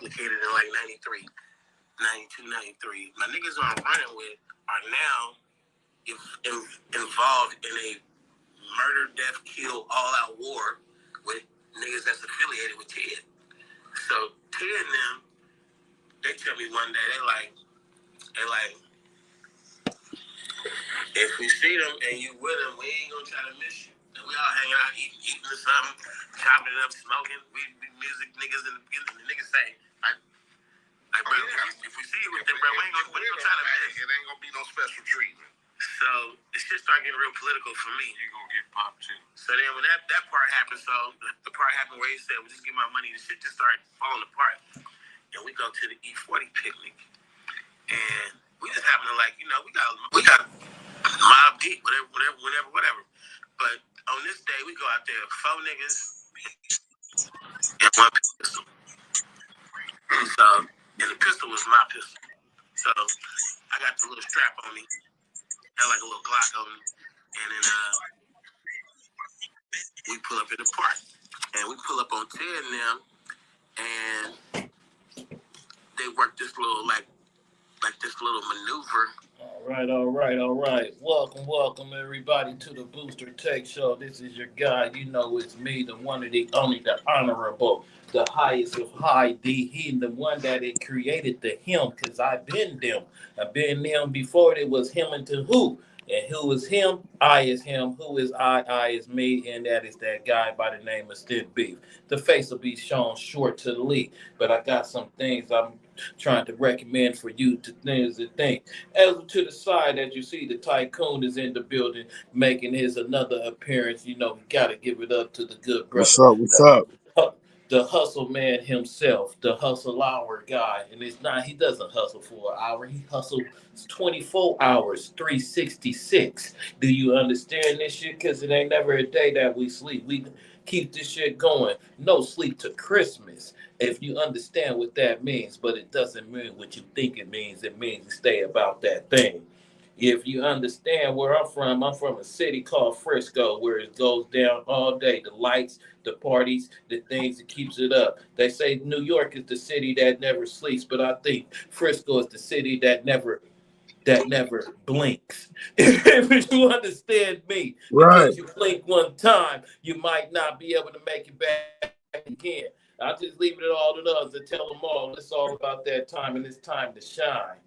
replicated in like 93, 92, 93. My niggas I'm running with are now involved in a murder, death, kill, all-out war with niggas that's affiliated with Ted. So Ted and them, they tell me one day, they like, if we see them and you with them, we ain't gonna try to miss you. And we all hanging out, eating or something, chopping it up, smoking. We music niggas and the niggas say, bro, if we see you with them, bro, we ain't gonna try to miss. It ain't gonna be no special treatment. So this shit started getting real political for me. You gonna get popped too. So then when that part happened, so the part happened where he said, well, just give my money, the shit just started falling apart. And we go to the E40 picnic. And we just happen to like, we got Mob Deep, whatever. But on this day, we go out there, 4 niggas and 1 pistol. So, and the pistol was my pistol. So I got the little strap on me. Had like a little Glock on me. And then we pull up in the park. And we pull up on Ted and them. And they work this little like this little maneuver. All right. Welcome everybody to the Booster Tech Show. This is your guy. You know it's me, the one, the only, the honorable, the highest of high, the he, the one that it created the him, because I've been them. I've been them before it was him into who. And who is him? I is him. Who is I is me. And that is that guy by the name of Stiff Beef. The face will be shown short to the lead. But I got some things I'm trying to recommend for you to things to think. As to the side, as you see, the Tycoon is in the building making his another appearance. You know, we got to give it up to the good brother. What's up? The hustle man himself, the hustle hour guy. And it's not, he doesn't hustle for an hour. He hustles 24 hours, 366. Do you understand this shit? Because it ain't never a day that we sleep. We keep this shit going. No sleep to Christmas, if you understand what that means. But it doesn't mean what you think it means. It means stay about that thing. If you understand where I'm from a city called Frisco, where it goes down all day. The lights, the parties, the things that keeps it up. They say New York is the city that never sleeps, but I think Frisco is the city that never blinks. If you understand me, right? Because you blink one time, you might not be able to make it back again. I'll just leave it all to us and tell them all. It's all about that time, and it's time to shine.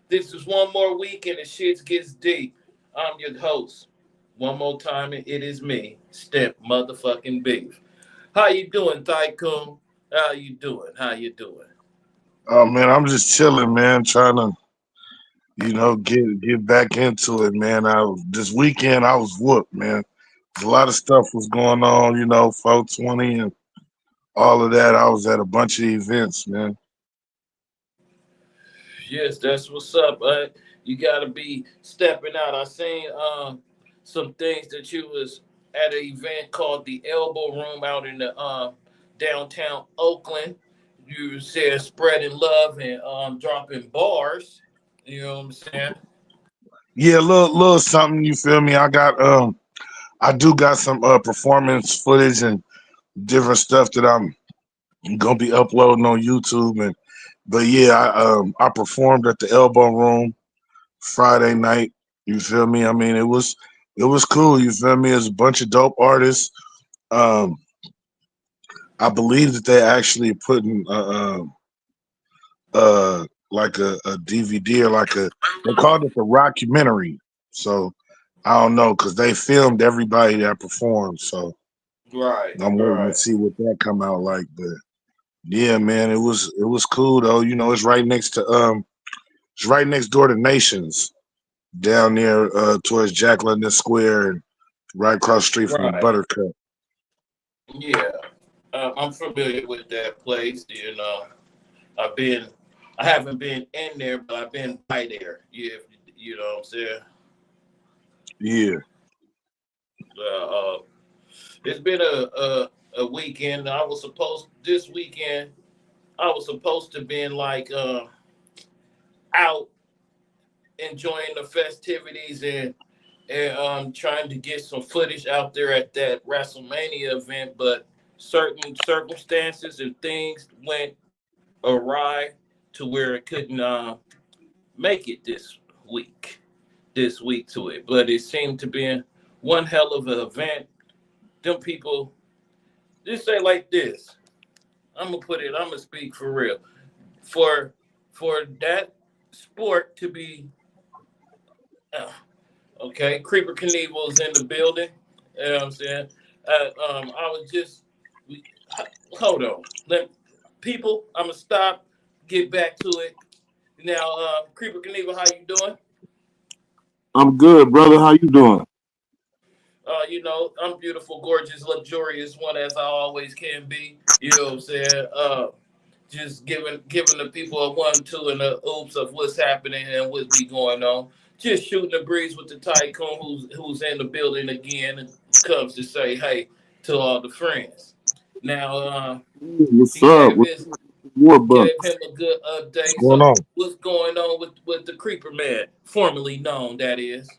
This is one more week and the shit gets deep. I'm your host. One more time, and it is me, Step Motherfucking Beef. How you doing, Tycoon? How you doing? Oh man, I'm just chilling, man. Trying to, get back into it, man. This weekend I was whooped, man. A lot of stuff was going on, 420 and all of that. I was at a bunch of events, man. Yes, that's what's up. You gotta be stepping out. I seen some things that you was at an event called the Elbow Room out in the downtown Oakland. You said spreading love and dropping bars. You know what I'm saying? Yeah, little something. You feel me? I do got some performance footage and different stuff that I'm gonna be uploading on YouTube. But yeah, I performed at the Elbow Room Friday night. You feel me? I mean, it was cool. You feel me? It's a bunch of dope artists. Um, I believe that they actually putting like a DVD or they called it the rockumentary. So I don't know because they filmed everybody that performed. So Right. I'm waiting to see what that come out like. But yeah, man, it was cool though. It's right next to it's right next door to Nations down there towards Jack London Square and right across the street from the Right. Buttercup. Yeah. I'm familiar with that place. I haven't been in there, but I've been by there. Yeah, you know what I'm saying? Yeah. It's been a weekend. This weekend I was supposed to be out enjoying the festivities and trying to get some footage out there at that Wrestlemania event, but certain circumstances and things went awry to where it couldn't make it this week to it. But it seemed to be one hell of an event. Them people, just say like this. I'm gonna speak for real. For that sport to be uh, okay, Creeper Knievel's in the building. You know what I'm saying? I was just we, hold on. People, I'm gonna stop, get back to it. Now, Creeper Knievel, how you doing? I'm good, brother. How you doing? I'm beautiful, gorgeous, luxurious one as I always can be. You know what I'm saying? Just giving the people a 1, 2, and a oops of what's happening and what's be going on. Just shooting the breeze with the tycoon who's in the building again and comes to say hey to all the friends. Now, What's he up? gave What's his Warbuck? gave him a good What's update. going So on? what's going on with the Creeper Man, formerly known that is.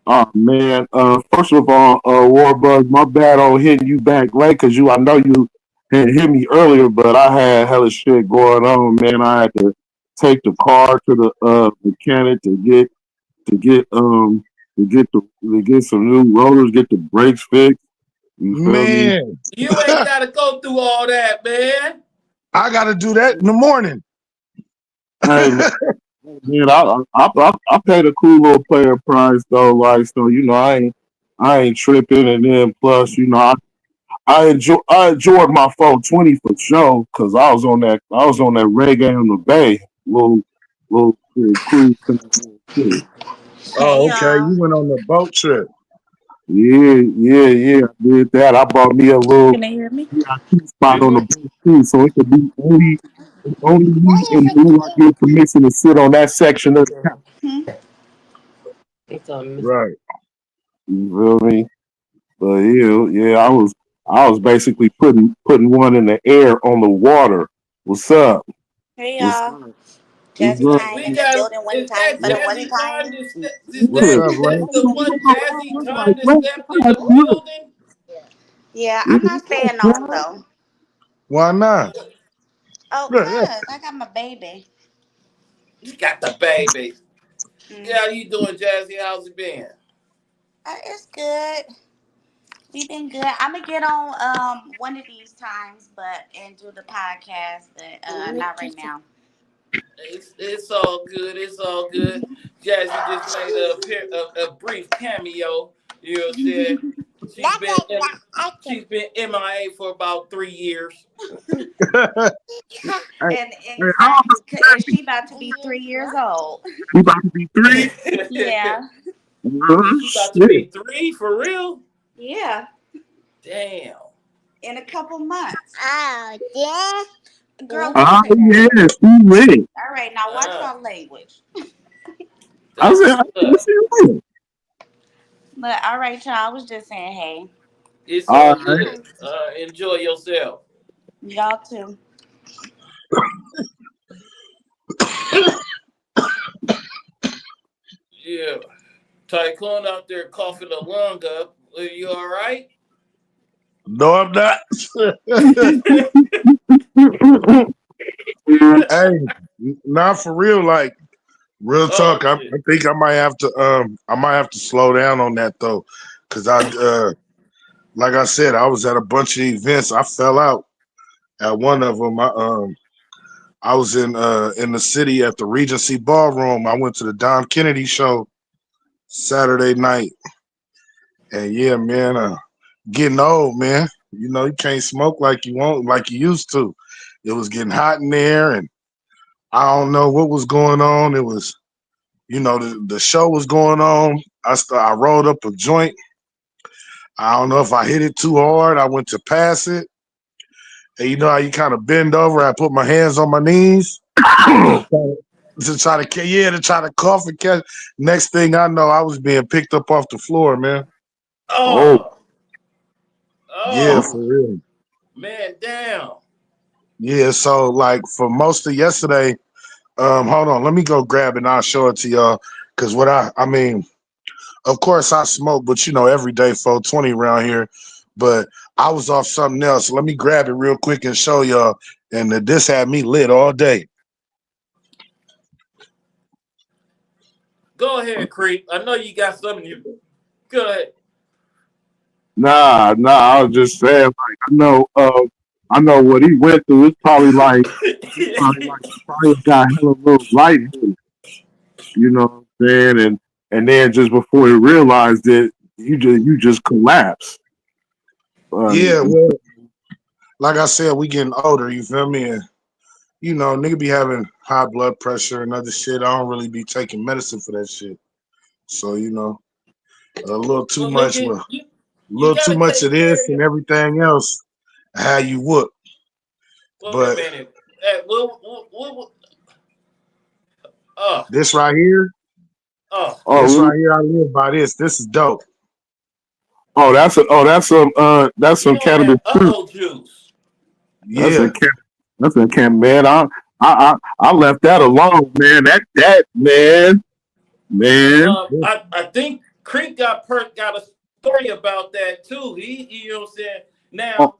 Oh man. First of all, Warbuck, my bad on hitting you back late because I know you had hit me earlier, but I had hella shit going on, man. I had to take the car to the mechanic to get to get some new rotors, get the brakes fixed. You feel me? Man, You ain't gotta go through all that, man. I got to do that in the morning. Hey man, I paid a cool little player price though, like so I ain't tripping, and then plus I enjoyed my 420 for sure because I was on that reggae on the bay little cruise thing. Oh, Hey okay. y'all. You went on the boat trip. Yeah. I did that. I bought me a little Can they hear me? VIP spot on the You boat too, so it could be only me and you I get permission to sit on that section of the house. Hmm? Right. You feel me? But yeah, I was basically putting one in the air on the water. What's up? Hey What's y'all. up? Jazzy What's up? time we in the got building one is time that for the What? one Jazzy time. time to step is What's that up, is that Ray? the one Jazzy time to step in the Look, building? Yeah, I'm not staying long though. Why not? Oh, Yeah, yeah. cuz I got my baby. You got the baby. Mm. Yeah, how you doing, Jazzy? How's it been? It's good. We've been good. I'm gonna get on one of these times, but and do the podcast, but not right now. It's all good. It's all good. Jazzy just made a brief cameo. You know what I'm saying? She's been she's been MIA for about 3 years. hey, And hey, how old exactly, is and she about to be 3 years old. he about to be three? Yeah, Is she about to Shit. be 3 for real? yeah, Damn. in a couple months. Oh, yeah. Girl, don't Oh say that. yeah, she lit. All right, now watch Uh, your language. I that's said, what's up. she lit. But all right, y'all. I was just saying, hey, It's All all right. good. Enjoy yourself. y'all too. Yeah. Tycoon out there coughing a lung up. Are you all right? No, I'm not. Hey, not for real. Like real Oh talk. I shit. think I might have to slow down on that though, because like I said, I was at a bunch of events. I fell out at one of them. I was in the city at the Regency Ballroom. I went to the Don Kennedy show Saturday night, and yeah, man, getting old, man. You know, you can't smoke like you used to. It was getting hot in there, and I don't know what was going on. It was, the show was going on. I rolled up a joint. I don't know if I hit it too hard. I went to pass it, and you know how you kind of bend over. I put my hands on my knees to try to cough and catch. Next thing I know, I was being picked up off the floor, man. Oh, Oh. Yeah, Oh. for real. Man, damn. Yeah, so like for most of yesterday, hold on, let me go grab it and I'll show it to y'all. Cause I mean, of course I smoke, but every day 420 around here. but I was off something else. Let me grab it real quick and show y'all. And this had me lit all day. Go ahead, Creep. I know you got something. Go ahead. Nah. I was just saying, like, I know what he went through. It's probably got hella little lightheaded. You know what I'm saying? And then just before he realized it, you just collapsed. Yeah, well, like I said, we getting older. You feel me? And nigga be having high blood pressure and other shit. I don't really be taking medicine for that shit. So a little too Well, much. nigga, Well, a you little too gotta much of take care this of and your. everything else. How you whoop, Wait a but minute. Hey, oh, this right here, oh. this oh, right here, I live by this. This is dope. that's You some don't cannabis have too. juice. That's a Yeah. can that's a can man. I left that alone, man. That man. I think Creek got a story about that too. He, you know what I'm saying? Oh, Now,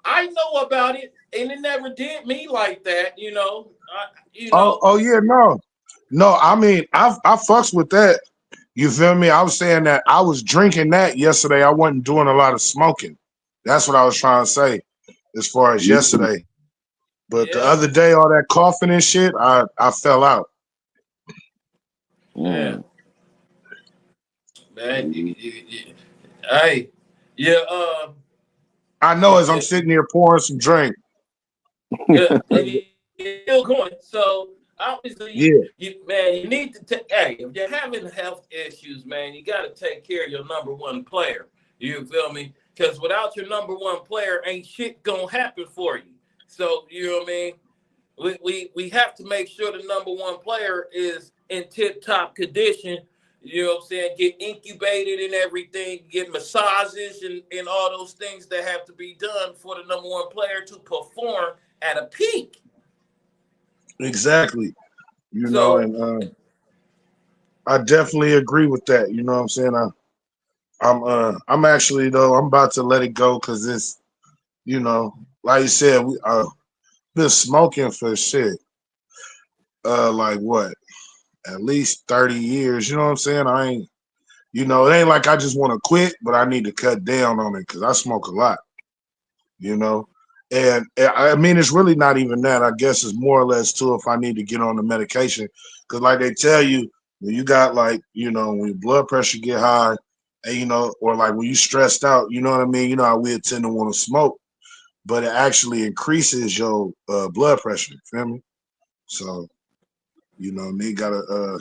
I know about it, and it never did me like that. Oh yeah, no. No, I mean I fucks with that. You feel me? I was saying that I was drinking that yesterday. I wasn't doing a lot of smoking. That's what I was trying to say as far as yeah. yesterday. But the Yeah, other day, all that coughing and shit, I fell out. yeah, Mm. man. Hey, yeah, I know yeah, as I'm sitting here pouring some drink. it's still going. So obviously, Yeah, you need to take. Hey, if you're having health issues, man, you got to take care of your number one player. You feel me? Because without your number one player, ain't shit gonna happen for you. So you know what I mean. We have to make sure the number one player is in tip top condition. You know what I'm saying? Get incubated and everything, get massages and all those things that have to be done for the number one player to perform at a peak. exactly. So And I definitely agree with that. You know what I'm saying? I'm actually though I'm about to let it go because it's like you said we been smoking for shit like what at least 30 years. You know what I'm saying? I ain't it ain't like I just want to quit, but I need to cut down on it because I smoke a lot. You know. And I mean, it's really not even that. I guess it's more or less too if I need to get on the medication, because like they tell you, when you got like when your blood pressure get high, and or like when you stressed out, you know what I mean. You know how we tend to want to smoke, but it actually increases your blood pressure. Feel me? So they gotta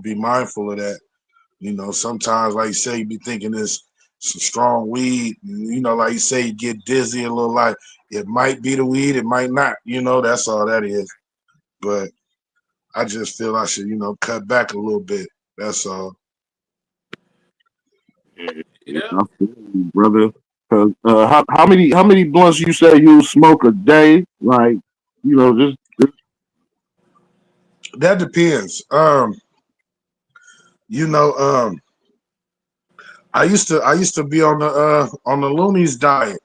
be mindful of that. Sometimes, like you say, you be thinking it's some strong weed. Like you say, you get dizzy a little. Like it might be the weed, it might not. That's all that is. But I just feel I should, cut back a little bit. That's all. Yeah, yeah, I feel you, brother. 'Cause, how many blunts you say you smoke a day? Like, just That depends. You know, I used to be on the loonies diet.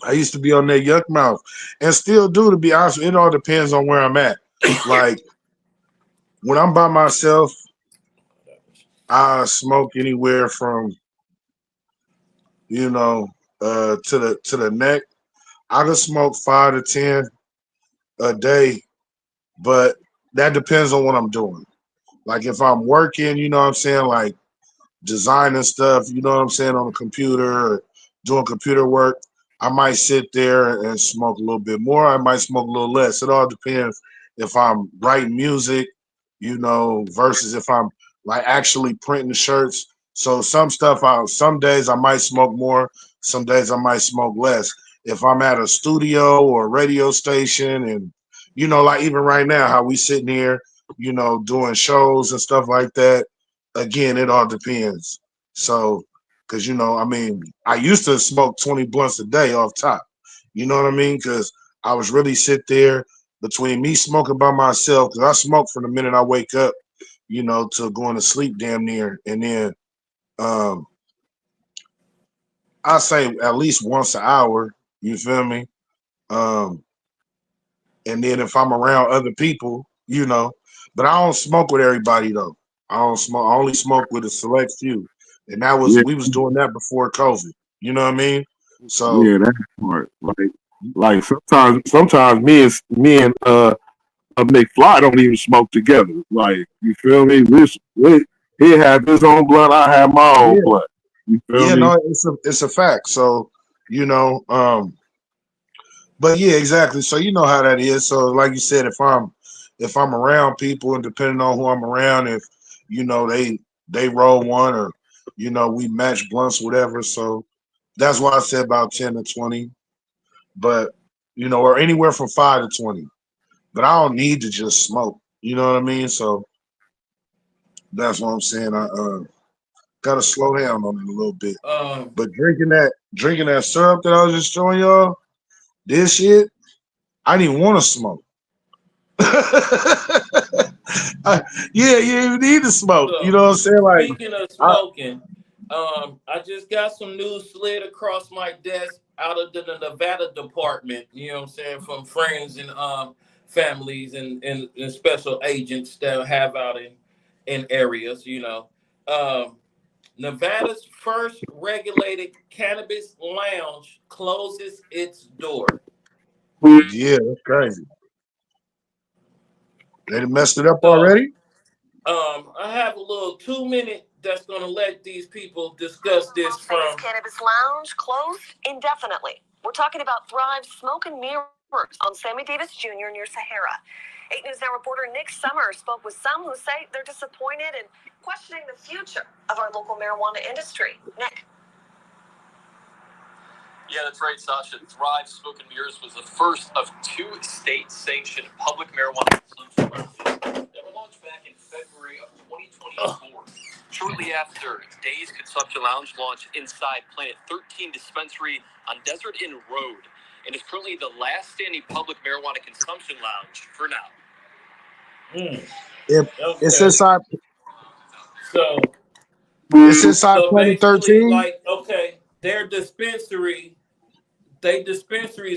I used to be on that yuck mouth, and still do. To be honest, it all depends on where I'm at. Like when I'm by myself, I smoke anywhere from to the neck. I can smoke 5 to 10 a day, but that depends on what I'm doing. Like if I'm working, you know what I'm saying, like designing stuff, you know what I'm saying, on the computer or doing computer work, I might sit there and smoke a little bit more. I might smoke a little less. It all depends if I'm writing music, versus if I'm like actually printing shirts. So some days I might smoke more, some days I might smoke less. If I'm at a studio or a radio station and like even right now, how we sitting here, doing shows and stuff like that. Again, it all depends. So, because I mean, I used to smoke 20 blunts a day off top. You know what I mean? Because I was really sit there between me smoking by myself, because I smoke from the minute I wake up, to going to sleep damn near, and then um, I say at least once an hour. You feel me? Um, and then if I'm around other people, but I don't smoke with everybody though. I don't smoke. I only smoke with a select few, and Yeah, we was doing that before COVID. You know what I mean? So yeah, that's part. Like sometimes me and McFly don't even smoke together. Like, you feel me? He had his own blood, I have my own yeah, blood. You feel yeah, me? no, it's a fact. So you know, but yeah, exactly. So you know how that is. So like you said, if I'm around people and depending on who I'm around, if they roll one or we match blunts, whatever. So that's why I said about 10 to 20, but or anywhere from 5 to 20. But I don't need to just smoke. You know what I mean? So that's what I'm saying. I gotta slow down on it a little bit. Um, But drinking that syrup that I was just showing y'all, this shit, I didn't want to smoke. Yeah, you even need to smoke. You so know what I'm saying? Like, speaking of I, smoking, I just got some news slid across my desk out of the Nevada department. You know what I'm saying, from friends and families and special agents that have out in areas. Nevada's first regulated cannabis lounge closes its door. yeah, that's crazy. They done messed it up So already. I have a little 2 minute that's gonna let these people discuss this Las Vegas from. Cannabis Lounge closed indefinitely. We're talking about Thrive's Smoke and Mirrors on Sammy Davis Jr. near Sahara. 8 News Now reporter Nick Summer spoke with some who say they're disappointed and questioning the future of our local marijuana industry. Nick. Yeah, that's right, Sasha. Thrive Smoke and Mirrors was the first of 2 state-sanctioned public marijuana consumption lounges that were launched back in February of 2024. Shortly after, Days Consumption Lounge launched inside Planet 13 dispensary on Desert Inn Road and is currently the last standing public marijuana consumption lounge for now. If it's Okay. inside, So it's inside so Planet basically, 13. like, okay, their dispensaries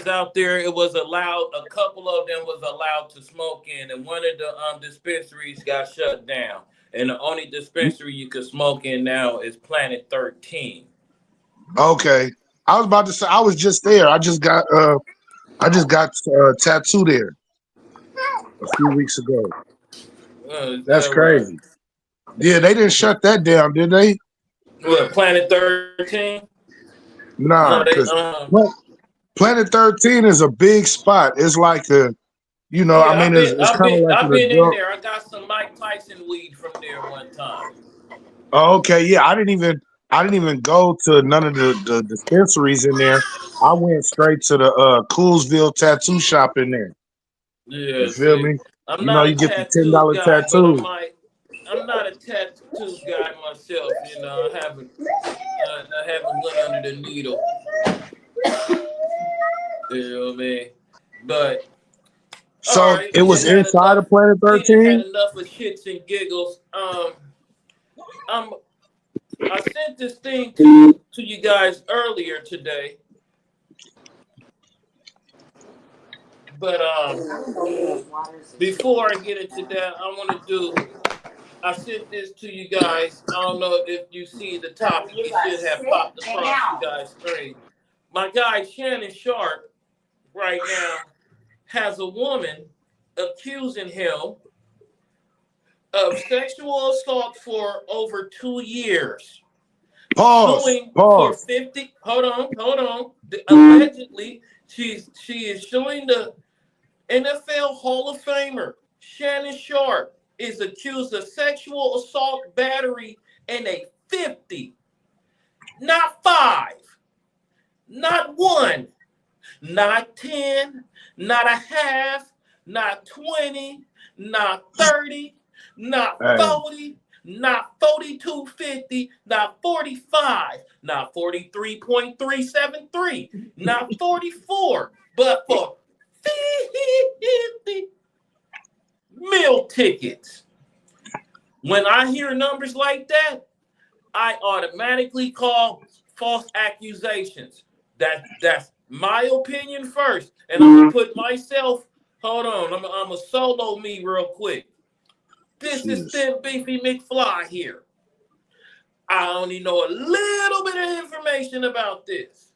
out there. It was allowed. A couple of them was allowed to smoke in, and one of the dispensaries got shut down. And the only dispensary you can smoke in now is Planet 13. Okay, I was about to say I was just there. I just got tattooed there a few weeks ago. Is That's that right? crazy. Yeah, they didn't shut that down, did they? What, Planet 13? Nah, No, they because Planet 13 is a big spot. It's like I Yeah, mean, I've been it's I've kind of been like I've an been in adult. there. I got some Mike Tyson weed from there one time. Oh, okay, yeah, I didn't even go to none of the dispensaries in there. I went straight to the Coolsville tattoo shop in there. You Yeah, feel see, me? I'm You know, not a you get the tattoo guy, but tattoo. I'm not a tattoo guy myself. I haven't went under the needle. You know what I mean? But all So right, it was inside of Planet We didn't had 13. enough of shits and giggles. I'm I sent this thing to you guys earlier today, but before I get into that, I want to do. I sent this to you guys. I don't know if you see the topic. It should have popped across you guys' screen. My guy Shannon Sharp right now has a woman accusing him of sexual assault for over 2 years, Pause. suing for Pause. 50. Hold on. Allegedly, she is suing the NFL Hall of Famer Shannon Sharp is accused of sexual assault, battery, and a 50, not 5, not 1, not 10, not a half, not 20, not 30, not Hey, 40, not 4250, not 45, not 43.373, not 44, but for 50 meal tickets. When I hear numbers like that, I automatically call false accusations. That's my opinion first, and I'm gonna put myself. Hold on, I'm a solo me real quick. This is Jeez. Thin Beefy McFly here. I only know a little bit of information about this,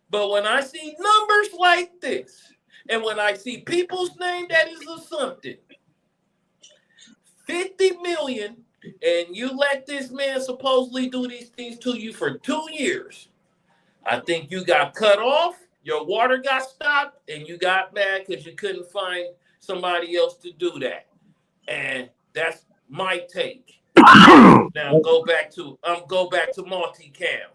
but when I see numbers like this, and when I see people's name that is a something, 50 million, and you let this man supposedly do these things to you for 2 years. I think you got cut off, your water got stopped, and you got mad because you couldn't find somebody else to do that. And that's my take. Now go back to multicam.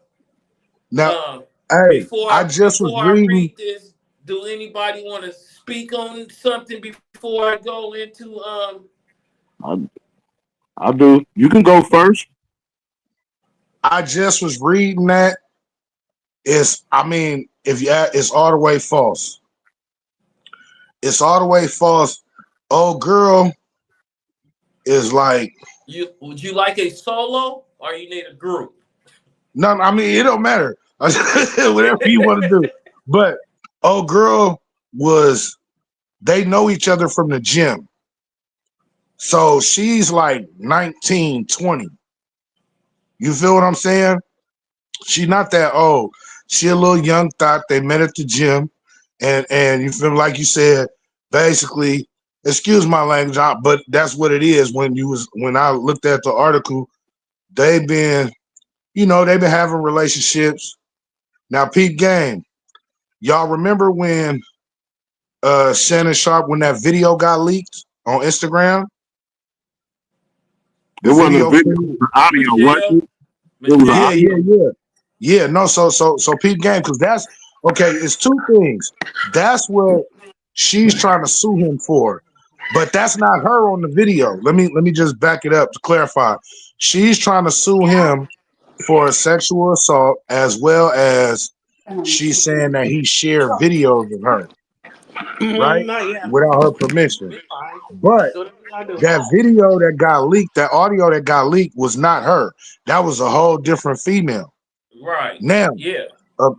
Now, hey, I just was Before I reading. read this, do anybody want to speak on something before I go into I do. You can go first. I just was reading that. I mean, if you it's all the way false. It's all the way false. Old girl is like, would you like a solo or you need a group? no, I mean, it don't matter. Whatever you want to do. But old girl they know each other from the gym. So she's like 19, 20. You feel what I'm saying? She's not that old. She a little young thought. They met at the gym. And you feel like you said, basically, excuse my language, but that's what it is. When I looked at the article, they've been having relationships. Now, peep game. Y'all remember when Shannon Sharp, when that video got leaked on Instagram? It The wasn't a video video, it footage? was audio, wasn't it? It was Yeah, audio. yeah. No, so peep game, because that's okay. It's two things. That's what she's trying to sue him for, but that's not her on the video. Let me just back it up to clarify. She's trying to sue him for a sexual assault, as well as she's saying that he shared videos of her, right, Not yet. without her permission. Be fine. But Do whatever you gotta do. that video that got leaked, that audio that got leaked, was not her. That was a whole different female. Right. Now, Yeah.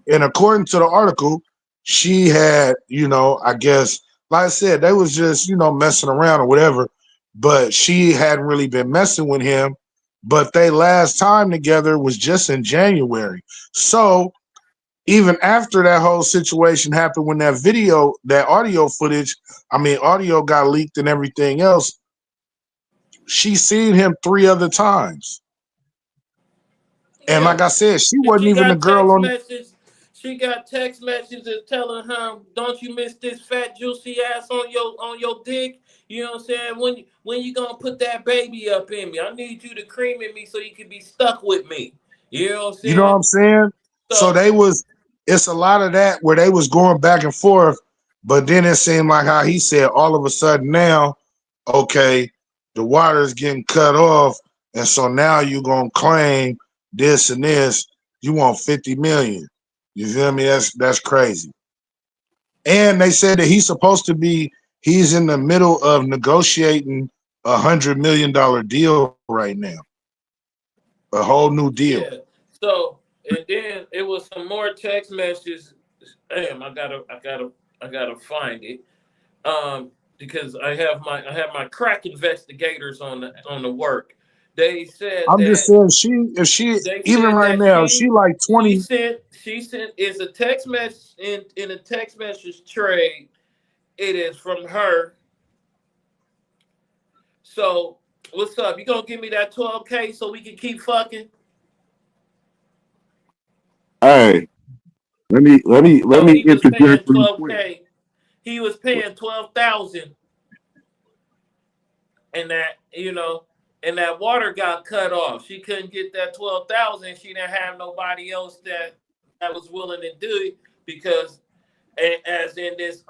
and according to the article, she had, I guess, like I said, they was just, messing around or whatever, but she hadn't really been messing with him. But they last time together was just in January. So even after that whole situation happened, when that audio got leaked and everything else, she seen him 3 other times. And Yeah. like I said, she wasn't She even the got girl text on. messages. She got text messages telling her, "Don't you miss this fat juicy ass on your dick?" You know what I'm saying? When you gonna put that baby up in me? I need you to cream in me so you can be stuck with me. You know what I'm You know what saying? I'm saying? So So it's a lot of that where they was going back and forth, but then it seemed like how he said all of a sudden now, okay, the water is getting cut off, and so now you're gonna claim this and this. You want 50 million. You feel me? That's crazy. And they said that he's in the middle of negotiating $100 million deal right now. A whole new deal. yeah. So and then it was some more text messages. Damn, I gotta find it. Because I have my crack investigators on the work. They said I'm just that saying they even said right that now, she like 20. she sent is a text message in a text message trade. It is from her. So what's up? You gonna give me that 12K so we can keep fucking? Hey, let So me he was interject paying real quick. 12K. He was paying 12,000, and that water got cut off. She couldn't get that 12,000. She didn't have nobody else that was willing to do it because, as in this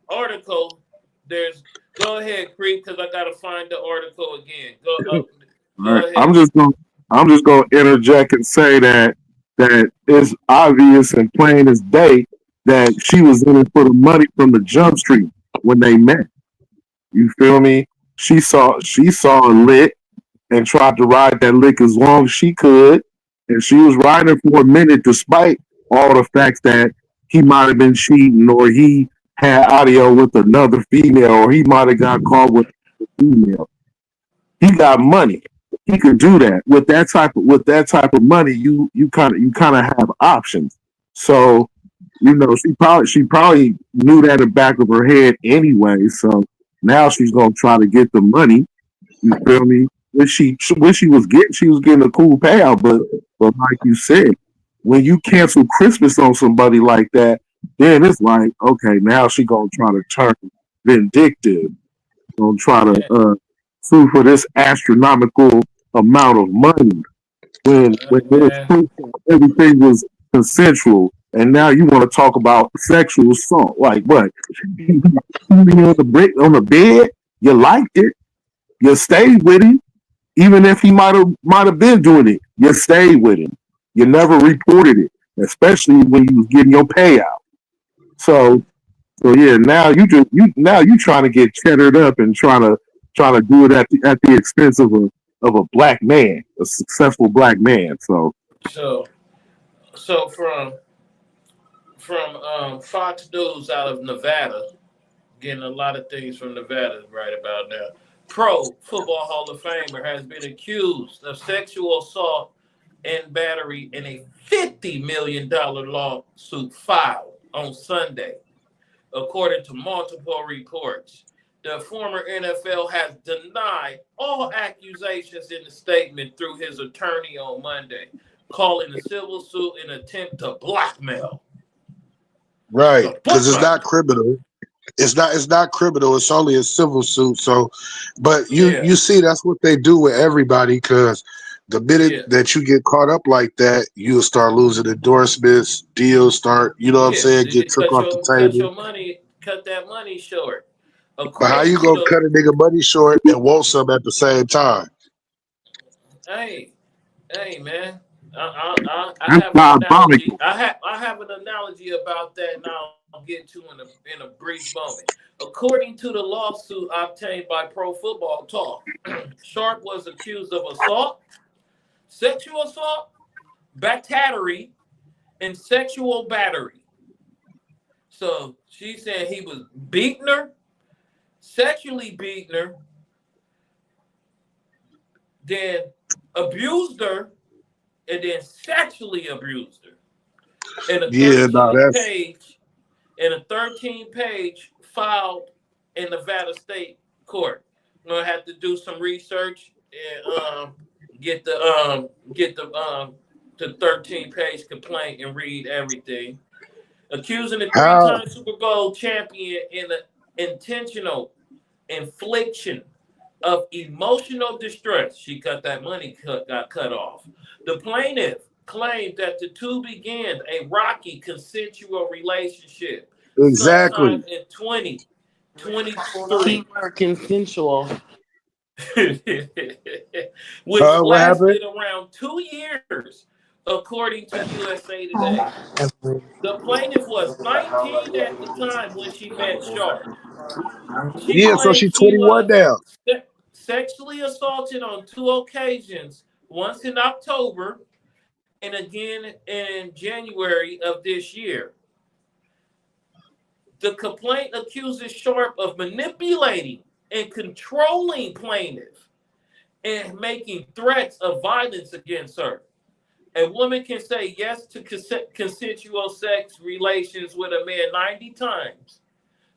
article, there's. Go ahead, Creep, because I gotta find the article again. All right, Go ahead. I'm just gonna interject and say that it's obvious and plain as day that she was in it for the money from the jump street when they met. You feel me? She saw a lick and tried to ride that lick as long as she could. And she was riding for a minute despite all the facts that he might have been cheating or he had audio with another female or he might have got caught with a female. He got money. He could do that. With that type of money, you kind of have options. So, she probably knew that in the back of her head anyway. So now she's gonna try to get the money. You feel me? When she was getting a cool payout, but like you said, when you cancel Christmas on somebody like that, then it's like, okay, now she gonna try to turn vindictive, gonna try to sue for this astronomical amount of money when it was Man, proof that everything was consensual, and now you want to talk about sexual assault? Like what? You on the bed, you liked it, you stayed with him, even if he might have been doing it, you stayed with him. You never reported it, especially when you was getting your payout. So so yeah, now you trying to get cheddared up and trying to do it at the expense of a black man, a successful black man. So so from Fox News out of Nevada, getting a lot of things from Nevada right about now. Pro Football Hall of Famer has been accused of sexual assault and battery in a $50 million lawsuit filed on Sunday, according to multiple reports. The former NFL has denied all accusations in the statement through his attorney on Monday, calling the civil suit an attempt to blackmail. Right, To because it's blackmail. not criminal. It's not criminal. It's only a civil suit. So, but you Yeah, you see, that's what they do with everybody. Because the minute yeah, that you get caught up like that, you'll start losing endorsements. Deals start, you know what I'm yeah. saying, They get just took off the cut table. your money, cut that money short. But how According you to gonna the cut a nigga money short and want some at the same time? hey, hey man, I that's have an analogy. diabolical. I have an analogy about that, and I'll get to in a brief moment. According to the lawsuit obtained by Pro Football Talk, Sharp was accused of assault, sexual assault, battery, and sexual battery. So she said he was beating her, sexually beating her, then abused her, and then sexually abused her. In a Yeah, no, 13 that's page, in a 13 page filed in Nevada State Court. I'm gonna have to do some research and get the 13-page complaint and read everything. Accusing the how. three-time Super Bowl champion in the intentional infliction of emotional distress. She got that money got cut off. The plaintiff claimed that the two began a rocky consensual relationship sometime Exactly. in 2023, Keyword consensual. which What happened? lasted around 2 years, according to USA Today. The plaintiff was 19 at the time when she met Sharp. She Yeah, so claimed she she 21 was now. sexually assaulted on 2 occasions, once in October and again in January of this year. The complaint accuses Sharp of manipulating and controlling plaintiff and making threats of violence against her. A woman can say yes to consensual sex relations with a man 90 times,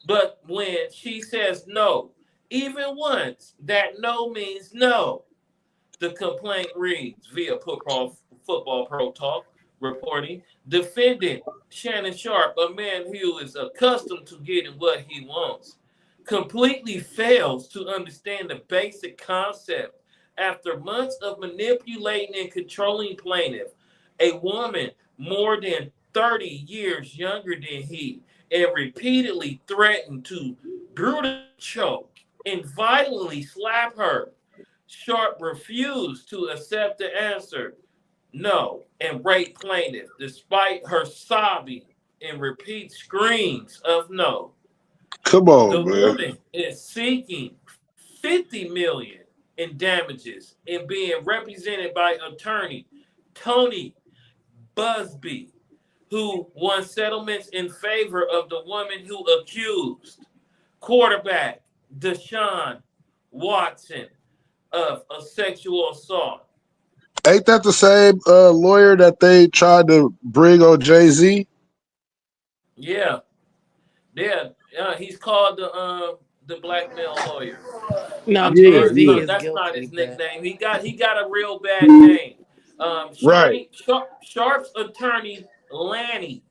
but when she says no, even once, that no means no. The complaint reads via Football Pro Talk reporting defendant Shannon Sharp, a man who is accustomed to getting what he wants, completely fails to understand the basic concept after months of manipulating and controlling plaintiff, a woman more than 30 years younger than he, and repeatedly threatened to brutally choke and violently slap her. Sharp refused to accept the answer no and raped plaintiff despite her sobbing and repeat screams of no. Come The on, man. woman is seeking 50 million in damages and being represented by attorney Tony Busby, who won settlements in favor of the woman who accused quarterback Deshaun Watson of a sexual assault. Ain't that the same lawyer that they tried to bring on Jay-Z? Yeah, yeah, he's called the blackmail lawyer. No, I'm Yeah, sorry, Jay-Z yeah. is that's not his guilty, but nickname. He got a real bad name. Right. Sharp's attorney Lanny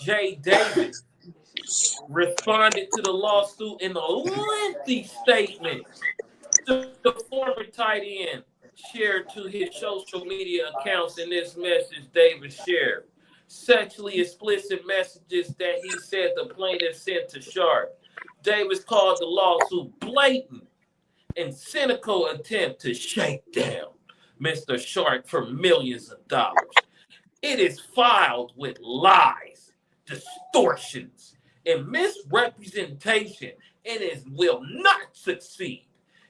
J. Davis responded to the lawsuit in a lengthy statement. The former tight end shared to his social media accounts. In this message, Davis shared sexually explicit messages that he said the plaintiff sent to Sharp. Davis called the lawsuit blatant and cynical attempt to shake down Mr. Sharp for millions of dollars. It is filed with lies, distortions, and misrepresentation, and it will not succeed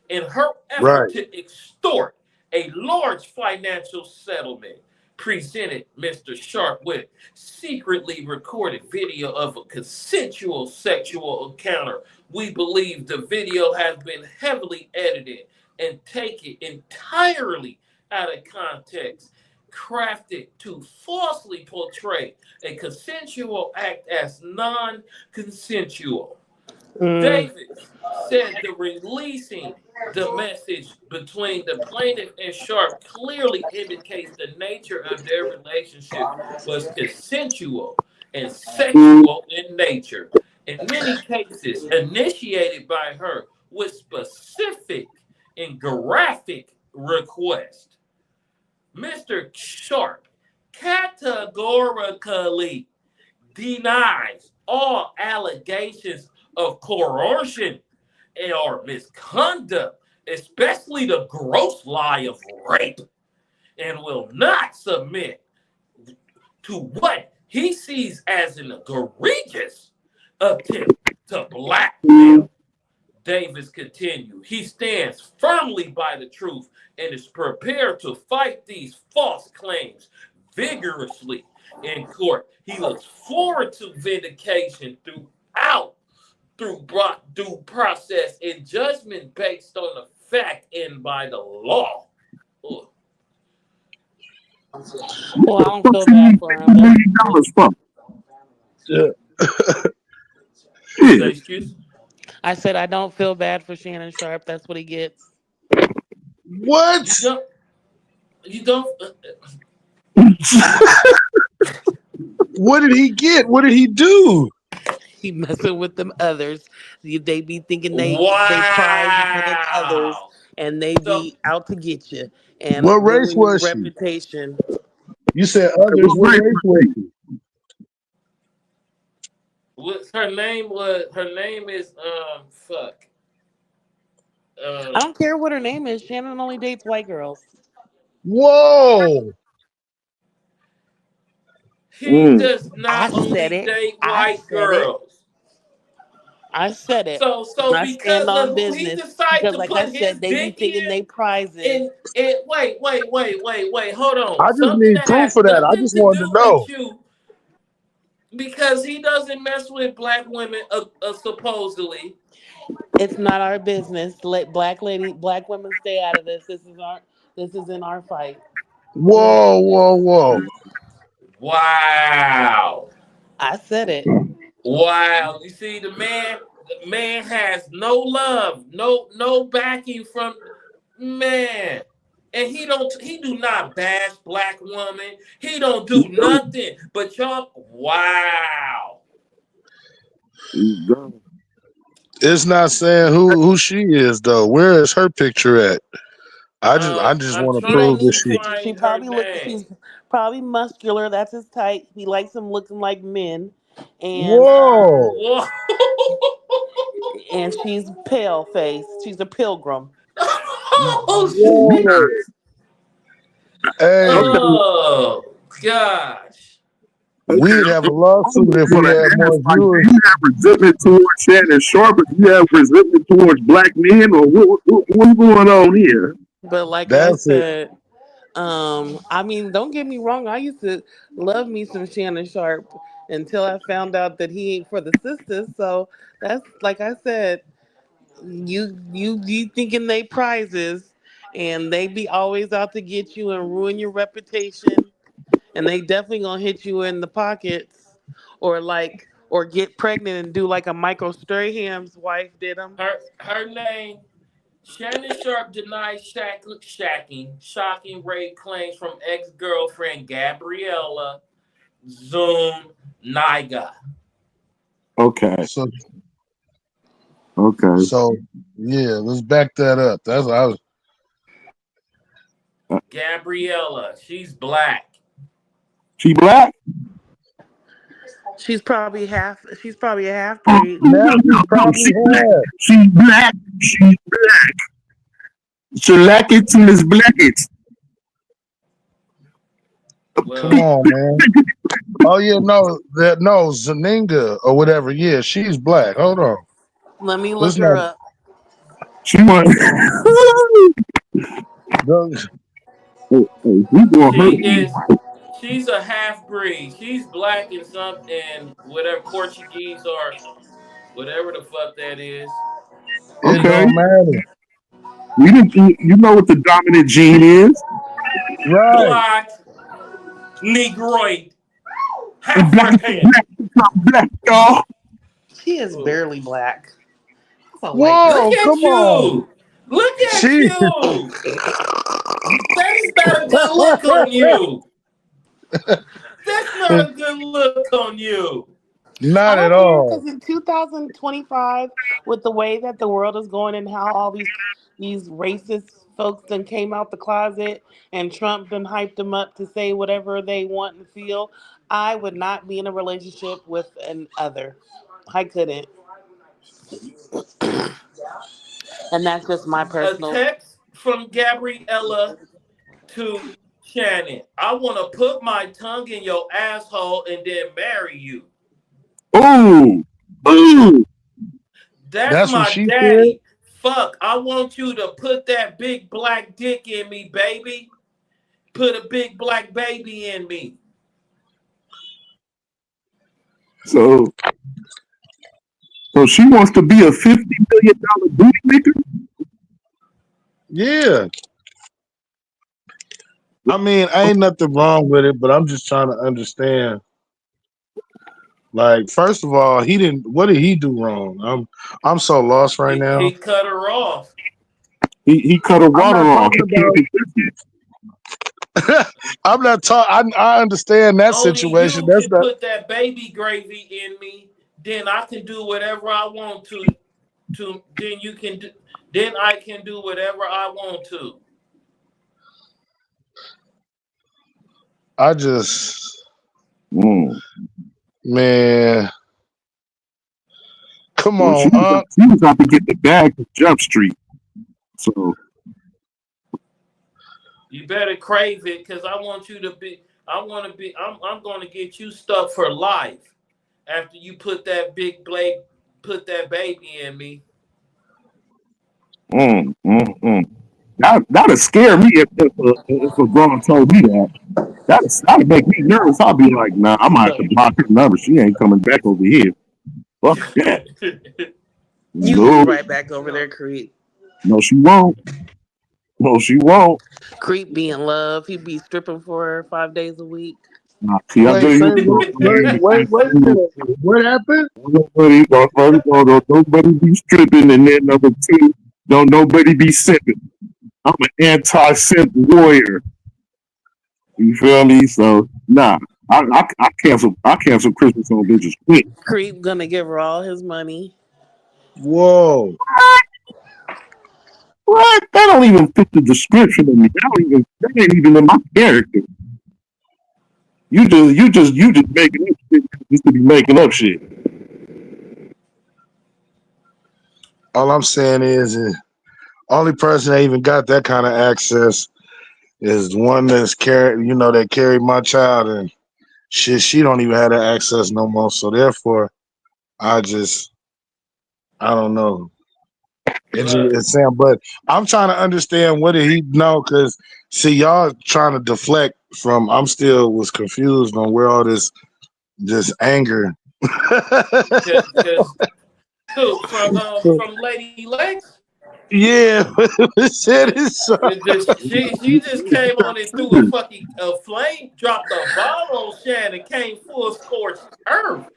in her effort Right. to extort a large financial settlement. Presented Mr. Sharp with secretly recorded video of a consensual sexual encounter. We believe the video has been heavily edited and taken entirely out of context, crafted to falsely portray a consensual act as non-consensual. Davis said the releasing the message between the plaintiff and Sharp clearly indicates the nature of their relationship was consensual and sexual in nature. In many cases, initiated by her with specific and graphic requests. Mr. Sharp categorically denies all allegations of coercion or misconduct, especially the gross lie of rape, and will not submit to what he sees as an egregious attempt to blackmail. Davis continued. He stands firmly by the truth and is prepared to fight these false claims vigorously in court. He looks forward to vindication through due process and judgment based on the fact and by the law. Ugh. well, I don't feel bad for him. $1 million from. Yeah. Say excuse? I said I don't feel bad for Shannon Sharp. That's what he gets. What? You don't. What did he get? What did he do? He messing with them others. They be thinking they prize winning others, Wow. and they So be out to get you and What race ruin your was she? reputation. You said others. What race was she? her name is fuck. I don't care what her name is. Shannon only dates white girls. Whoa. He does not I only said it. date I white said it. girls. I said it. So And I because stand of on who he business decided because, to like I put his said, they be dick thinking they prizes. in wait, hold on. I just Something need that proof has of that. I nothing just to wanted to do know. with you because he doesn't mess with black women supposedly. It's not our business. Let black women stay out of this. This isn't our fight. Whoa, whoa, whoa. Wow. I said it. Wow. You see the man has no love, no backing from man. And he do not bash black women. He don't do nothing. But y'all, wow. It's not saying who she is though. Where is her picture at? I just I'm want to He trying don't prove that need a to she. picture. find her She's name. probably muscular. That's his type. He likes them looking like men, and Whoa. Whoa. and she's pale faced. She's a pilgrim. Oh Whoa. shit. Hey, Oh gosh. we'd have a lawsuit if we had more Like, do viewers. you have resentment towards Shannon Sharp, or do you have resentment towards black men, or what's going on here? But like I That's it. said, I mean, don't get me wrong. I used to love me some Shannon Sharp until I found out that he ain't for the sisters. So that's like I said, you thinking they prizes, and they be always out to get you and ruin your reputation, and they definitely gonna hit you in the pockets, or get pregnant and do like a Michael Strahan's wife did him. Her name, Shannon Sharp denies shocking rape claims from ex-girlfriend Gabriella Zoom Niga. Okay. So Okay. so yeah, let's back that up. That's what I was. Gabriella, she's black. She black? She's probably half. She's probably a half Oh, breed. no, That's no, no. probably She black. her. She black. She black. She like it to Miss Blackett. Come Well, on, man. Oh yeah, no Zaninga or whatever. Yeah, she's black. Hold on. Let me Let's look her not up. She want. those- We going she is. her. She's a half breed. She's black and some and whatever Portuguese or whatever the fuck that is. it And Okay. don't matter. We didn't. You know what the dominant gene is? Right. black, negroid, And black is African. black. It's not black, y'all. She is Oh, barely black. That's a white look Whoa, girl. at come on. you. Look at She you. That is not a good look on you. That's not a good look on you. I not at don't care all. because in 2025, with the way that the world is going and how all these racist folks done came out the closet and Trump done hyped them up to say whatever they want and feel, I would not be in a relationship with an other. I couldn't, and that's just my A personal. text from Gabriella to Shannon. I want to put my tongue in your asshole and then marry you. Ooh. Ooh. That's That's what my she said. daddy. Fuck, I want you to put that big black dick in me, baby. Put a big black baby in me. So, so she wants to be a $50 million booty maker. Yeah. I mean, ain't nothing wrong with it, but I'm just trying to understand. Like, first of all, he didn't. What did he do wrong? I'm so lost right He now. cut her off. He cut her I'm water not off. talking He can't about. fix it. I'm not talking. I understand that Only situation. you That's can not. put that baby gravy in me. Then I can do whatever I want to. Then you can do. Then I can do whatever I want to. I just, Mm. man, come Well, on, she was out to get the bag from Jump Street. So, You better crave it because I want you to be. I want to be. I'm going to get you stuck for life after you put that big blade, put that baby in me. mm. That'd scare me if a girl told me that. That'd make me nervous. I'd be like, nah, I might have to block her number. She ain't coming back over here. Fuck that. You be No, right back over there, Creep. no, she won't. No, she won't. Creep be in love. He be stripping for her 5 days a week. Nah, see, I wait, tell say, you, wait a minute. What happened? don't nobody be stripping, and then number two, don't nobody be simping. I'm an anti-simp warrior. You feel me? So nah, I cancel Christmas on bitches quick. Creep gonna give her all his money. Whoa, What? That don't even fit the description of me. That ain't even in my character. You just making up shit just to be making up shit. all I'm saying is, only person that even got that kind of access is the one that's carried, that carried my child, and shit, she don't even have that access no more. So therefore, I just, I don't know. Right. It's Sam, but I'm trying to understand what did he know? Because see, y'all trying to deflect from. I'm still was confused on where all this anger. Because who from Lady Lex? Yeah, said it so. She just came on and threw a fucking flame, dropped a bomb on Shannon, came full scorched earth.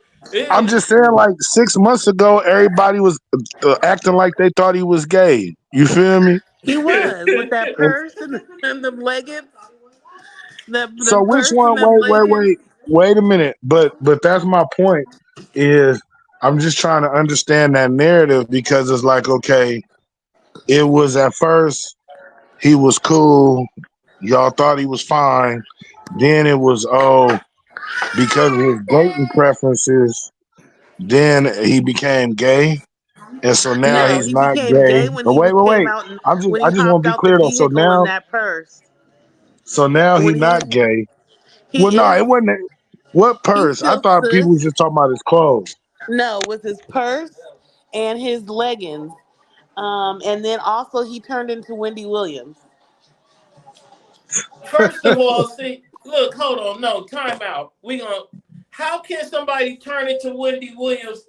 I'm It, just saying, like 6 months ago, everybody was acting like they thought he was gay. You feel me? He was with that And purse and them leggings, so them which purse one? and them leggings. Wait a minute. But that's my point. Is I'm just trying to understand that narrative because it's like okay, it was at first he was cool. Y'all thought he was fine. Then it was because of his dating preferences. Then he became gay, and so now No, he's he not became gay. gay when But he came wait. out and I when he just want hopped to be out the clear though. vehicle in that purse. So now he When not gay. Well, he no, is, it wasn't. What he's purse? I still thought people was sus. just talking about his clothes. No, with his purse and his leggings. And then also he turned into Wendy Williams. First of all, see, look, hold on, no, time out. We gonna. How can somebody turn into Wendy Williams?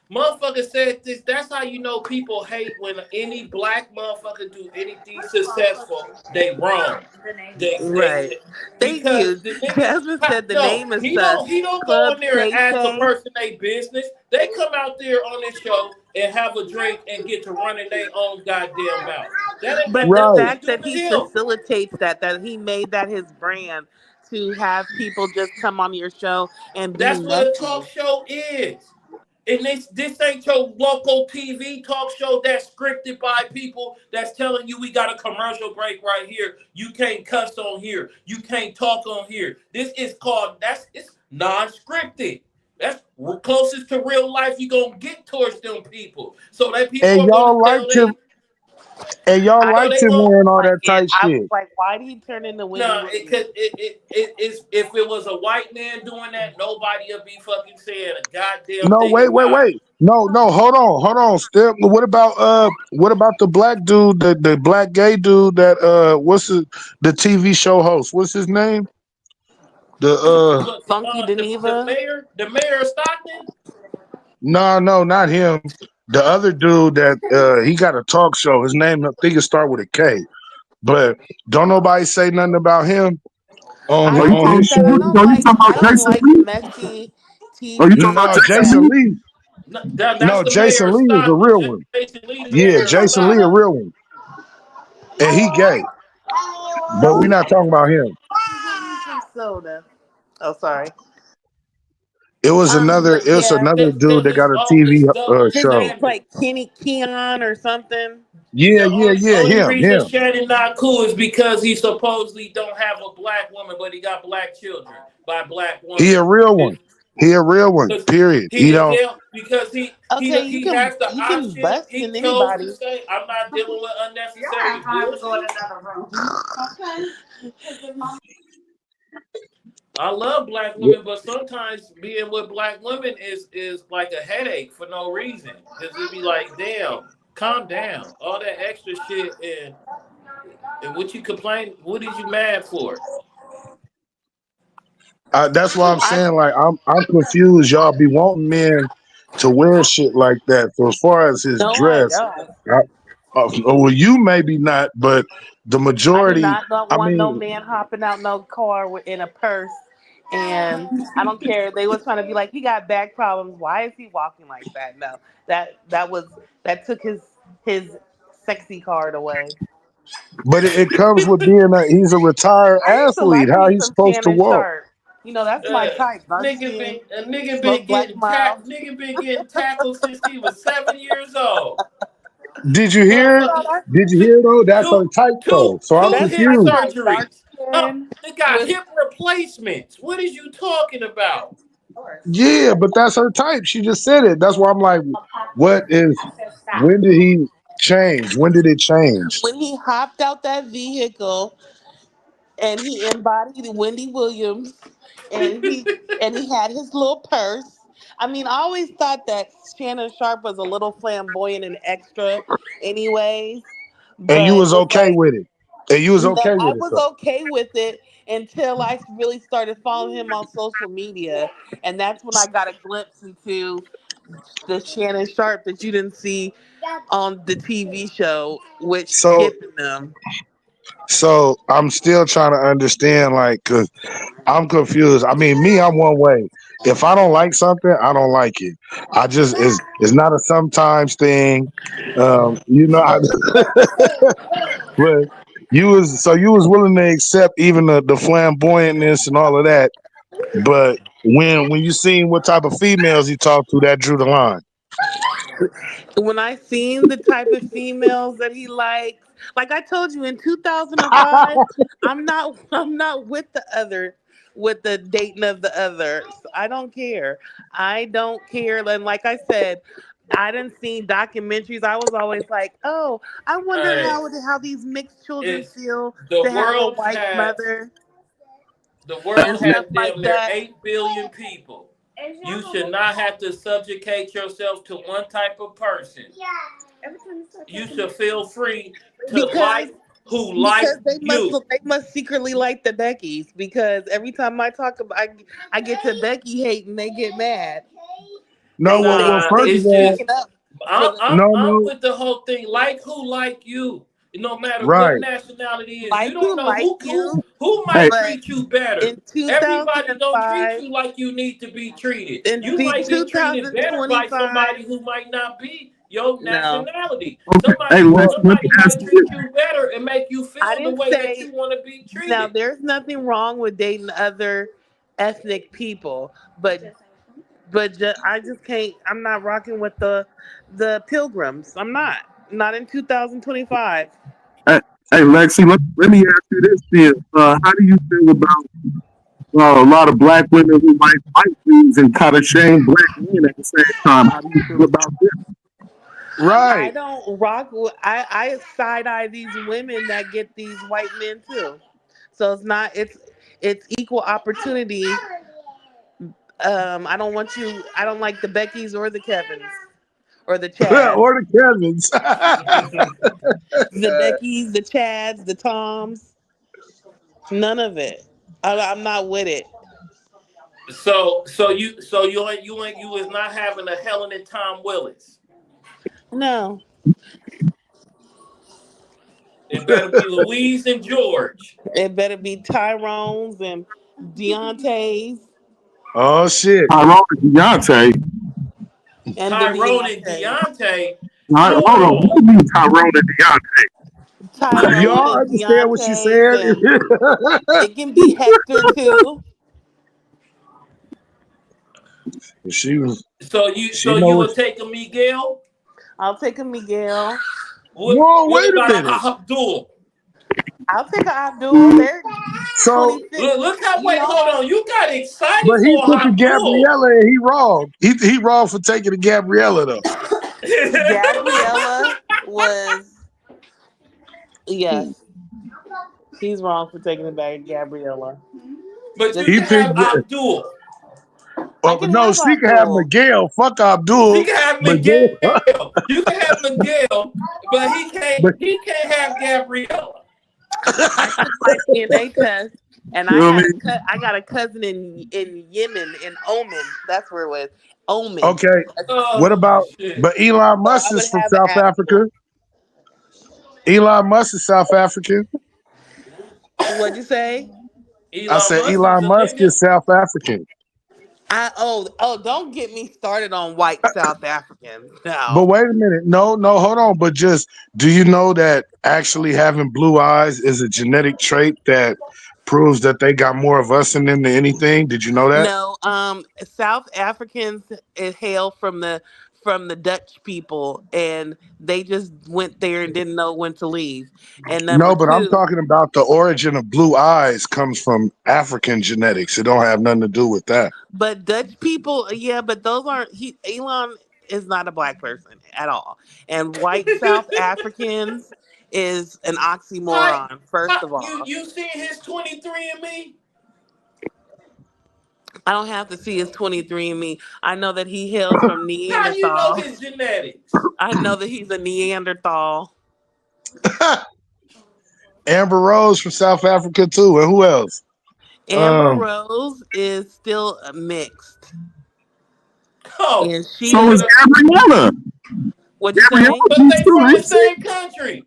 Motherfucker said this. That's how you know people hate when any black motherfucker do anything successful. They wrong. They Right. Thank because you. the niggas. Jasmine said the No, name is he sus. don't go Club in there and Shay ask a Shay. person their business. They come out there on this show and have a drink and get to running their own goddamn mouth. That ain't But got the nothing Right. to fact do that with he him. facilitates that he made that his brand to have people just come on your show and be That's what a talk messy. show is. And this ain't your local TV talk show that's scripted by people that's telling you we got a commercial break right here. You can't cuss on here. You can't talk on here. This is called it's non-scripted. That's closest to real life you gonna get towards them people. So that people And are gonna y'all tell liked him. they And y'all I so liked they him didn't gonna wearing all like that it. tight I was shit. like, why did he turn into Wendy no, it Williams? could it's if it was a white man doing that, nobody would be fucking saying a goddamn No, thing about it. wait. No, hold on. Step. What about the black dude, the black gay dude that the TV show host? What's his name? The What Funky Geneva? the mayor of Stockton? no, not him. The other dude that he got a talk show. His name I think it start with a K. But don't nobody say nothing about him I Are you don't on his like talking? that. show. Are you talking about I don't Jason like Lee? messy Are you TV talking about No, like Jason that. Jason Lee? Lee. That's No, the mayor Jason of Lee is a Stockton. real one. Jason Lee, the Yeah, mayor of Jason Lee a Stockton. real one, and he gay. But we're not talking about him. Give me some soda. Oh, sorry. But It's yeah, another dude Because that got a it's TV double his show. name's standard. like Kenny Keon or something. The only reason Him. Shannon not cool is because he supposedly don't have a black woman, but he got black children by black He a women. real one. He a real one. Because Period. he He didn't don't. help because Okay, he has the you can option. bust He in chose to anybody. say, "I'm not dealing with unnecessary bullshit." I love black women, but sometimes being with black women is like a headache for no reason. Because it'd be like, damn, calm down, all that extra shit, and what you complain, what is you mad for? That's why I'm I saying like I'm confused. Y'all be wanting men to wear shit like that. So as far as his no, I dress, don't. I, well, you maybe not, but the I do majority. not don't I want no mean, man hopping out no car in a purse. And I don't care. They was trying to be like, he got back problems. Why is he walking like that? No, that took his sexy card away. but it comes with being he's a retired I used to athlete. like How me he's some supposed to Shannon walk? Sharp. That's my type. Dark skin, A nigga been smoke black getting miles. nigga been getting tackled since he was 7 years old. Did you hear? Motherfucker, Did you hear though? That's her two, type though. So I'm two That's hip my confused. type. Dark surgeries. skin They got with hip replacements. What is you talking about? Yeah, but that's her type. She just said it. That's why I'm like, what is? When did he change? When did it change? when he hopped out that vehicle and he embodied Wendy Williams and he had his little purse. I mean, I always thought that Shannon Sharp was a little flamboyant and extra, anyways. And you But was it's okay like, with it. And you was no, okay I with it was though. okay with it until I really started following him on social media, and that's when I got a glimpse into the Shannon Sharp that you didn't see on the TV show with So Skip and them. so I'm still trying to understand, like, cause I'm confused. I mean, me, I'm one way. If I don't like something, I don't like it. I just it's not a sometimes thing. You know, but you was willing to accept even the flamboyantness and all of that. But when you seen what type of females he talked to, that drew the line. When I seen the type of females that he likes, like I told you in 2005, I'm not with the other, with the dating of the others. I don't care. I don't care. And like I said, I didn't see documentaries. I was always like, oh, I wonder Hey, how these mixed children it's feel the to have a world white has mother the and world stuff has like damn near that. 8 billion people. You should not have to subjugate yourself to one type of person. You should feel free to Because like who like Because you. they must secretly like the Beckys. Because every time I talk about, I get to Becky hating, they get mad. No, well, Nah, first They of it's be all, just picking up for I'm the I'm no, I'm no, with the whole thing. Like who like you. No matter what right. nationality it is, you like don't who know like who you. who Hey, might But treat you better. in Everybody don't treat 2005, you like you need to be treated. in You might get treated better by 2025, somebody who might not be your no, nationality. okay. Hey, Somebody Lex, let me somebody ask might you treat this. you better and make you I feel the didn't way that say. you want to be Now, treated. there's nothing wrong with dating other ethnic people, I just can't. I'm not rocking with the pilgrims. I'm not in 2025. Hey, hey Lexi, let me ask you this then. How do you feel about a lot of black women who like white dudes and kind of shame black men at the same time? How do you feel about this? I Right. don't rock with. I side eye these women that get these white men too. So it's not. It's equal opportunity. I don't want you. I don't like the Beckys or the Kevins or the Chads. Or the Kevins. The Beckys, the Chads, the Toms. None of it. I'm not with it. So you was not having a Helen and Tom Willis. No, It better be Louise and George. it better be Tyrone's and Deontay's Oh shit. Tyrone and Deontay. and the Tyrone and Deontay. Deontay. Hold on. What do Oh, you mean Tyrone and Deontay? Tyrone Y'all and understand what she Deontay's, said? and it can be Hector too. she was so you she so know you what will take a Miguel? I'll take a Miguel. whoa, What wait a about minute. a Abdul? I'll take a Abdul. They're So 26. Look how You wait, know, hold on. You got excited but he for took a Abdul. Gabriella and he wrong. He wrong for taking a Gabriella though. Gabriella was, yes, he's wrong for taking it back, Gabriella. But The you He can picked have second, Abdul. I oh can no, have she can have Abdul. Miguel. Fuck She Abdul. can have Miguel. Miguel. You can have Miguel, but he can't But he can't have Gabriella. I took my DNA test, and You know what I mean? I got a cousin in Yemen, in Oman. That's where it was. Oman. okay, what Oh about shit. but Elon So Musk I is would from have South Abdul. Africa. Elon Musk is South African. What'd you say? I Elon said Musk is Elon a Musk nigga. is South African. Don't get me started on white South Africans. But No. wait a minute. No, no, hold on. But just do you know that actually having blue eyes is a genetic trait that proves that they got more of us in them than anything? Did you know that? No, South Africans hail from the Dutch people, and they just went there and didn't know when to leave. And number No, but I'm two, talking about the origin of blue eyes comes from African genetics. It don't have nothing to do with that. but Dutch people, yeah, but those aren't. Elon is not a black person at all, and white South Africans is an Hi, oxymoron. First hi, of you all, you seen his 23 and me? I don't have to see his 23andMe. I know that he hails from How do you know Neanderthal. his genetics? I know that he's a Neanderthal. Amber Rose from South Africa too, and who else? Amber Um, Rose is still mixed, Oh, and So she. is the, Gabriella. What'd you Gabriella say, but is they too, from the ain't she? same country.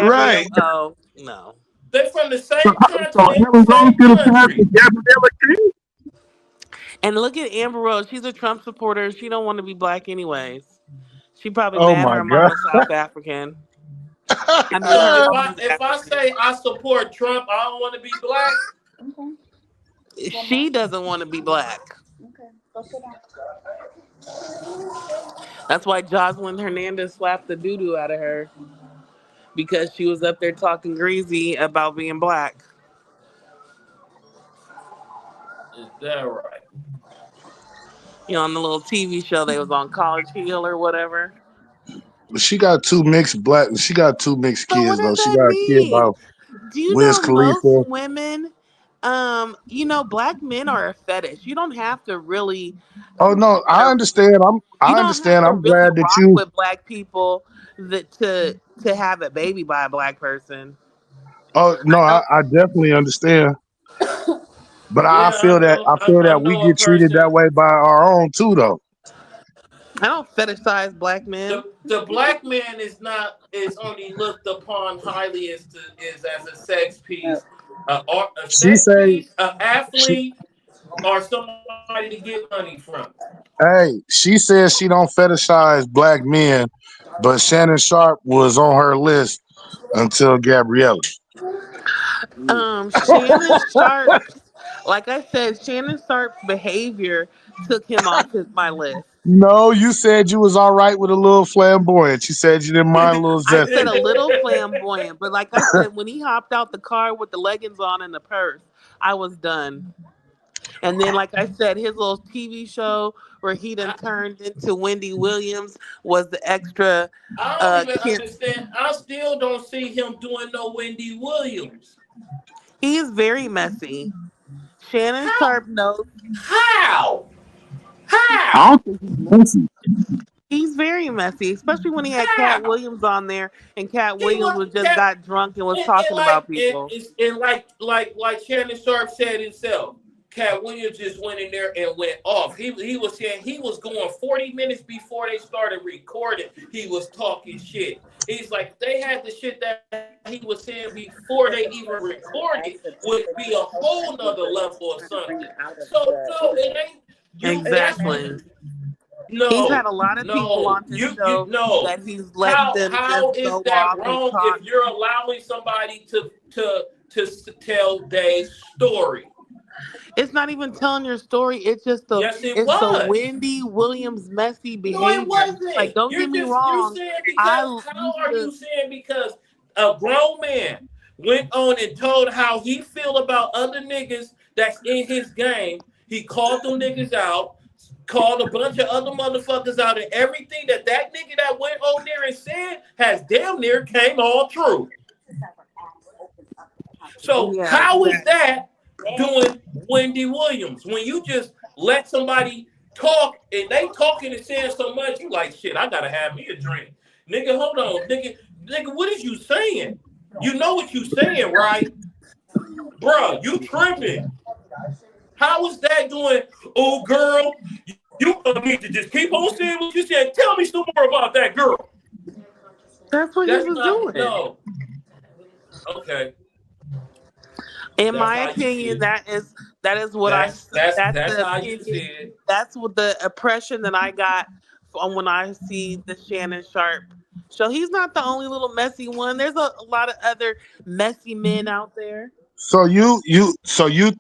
right. Gabrielle? Oh no. They from the So, same so continent, Amber Rose same could have passed country. with Gabriella King? And look at Amber Rose. She's a Trump supporter. She don't want to be black anyways. She probably Oh mad my her god. mama's South African. I mean, her mama's If I African. say I support Trump, I don't want to be black. Okay. One more. She doesn't want to be black. Okay. Go sit down. That's why Jocelyn Hernandez slapped the doo doo out of her because she was up there talking greasy about being black. Is that right? You know, on the little TV show they was on College Hill or whatever. She got two mixed black. She got two mixed But what kids though. does She that got a kid by mean? Do you Wiz know most Khalifa. women, black men are a fetish. You don't have to really, Oh no, you I know, understand. you I don't have understand. to I'm really glad that rock you. with black people that to have a baby by a black person. Oh no, I know I definitely understand. But Yeah, I feel I that we know a get treated that person. way by our own too though. I don't fetishize black men. The black man is only looked upon highly is as a sex piece, or a She sex say piece, an she athlete, or somebody to get money from. she says she don't fetishize black men, but Shannon Sharp was on her list until Gabriella. Shannon Sharp, like I said, Shannon Sharp's behavior took him off my list. No, you said you was all right with a little flamboyant. You said you didn't mind a little I said zesty. a little flamboyant, but like I said, when he hopped out the car with the leggings on and the purse, I was done. And then, like I said, his little TV show where he done turned into Wendy Williams was the extra. I don't even Kid. understand. I still don't see him doing no Wendy Williams. He is very messy. Shannon How? Sharp knows How? I How? don't think he's messy. he's very messy, especially when he had Cat How? Williams on there, and Cat He Williams was was just that, got drunk and was and talking like about people. and like Shannon Sharp said himself. Cat Williams just went in there and went off. He was saying he was going 40 minutes before they started recording. He was talking shit. He's like they had the shit that he was saying before they even recorded would be a whole nother level or something. So no, it ain't you. And that's what. Exactly. He's had No, a lot of people no, on his you show no. that he's let them How just is go that off and wrong talk. if you're allowing somebody to tell their story? It's not even telling your story. Yes, it It's the was. Wendy Williams messy No, it behavior. Like, wasn't. don't get me You're wrong. saying I because how used are to. you saying because a grown man went on and told how he feel about other niggas that's in his game. He called them niggas out, called a bunch of other motherfuckers out, and everything that nigga that went on there and said has damn near came all true. So Yeah, how is exactly. that doing Wendy Williams when you just let somebody talk and they talking and saying so much you like shit? I gotta have me a drink, nigga. Hold on, nigga. What is you saying? You know what you saying, right, bruh? You tripping? How is that doing? Oh, girl, you need to just keep on saying what you said. Tell me some more about that girl. That's what he That's was not doing. no. Okay, In that's my how you see opinion, it. that's what that's That's the how you see opinion. it. That's what the impression that I got from when I see the Shannon Sharp show. He's not the only little messy one. There's a lot of other messy men out there. So you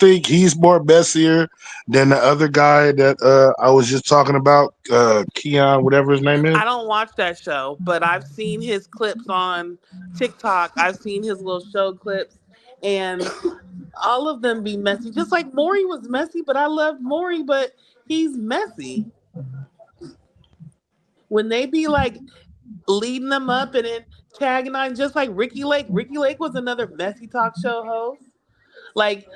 think he's more messier than the other guy that I was just talking about, Keon, whatever his name is? I don't watch that show, but I've seen his clips on TikTok. I've seen his little show clips, and all of them be messy. Just like Maury was messy, but I loved Maury, but he's messy. When they be like leading them up and then tagging on, just like Ricky Lake. Ricky Lake was another messy talk show host. Like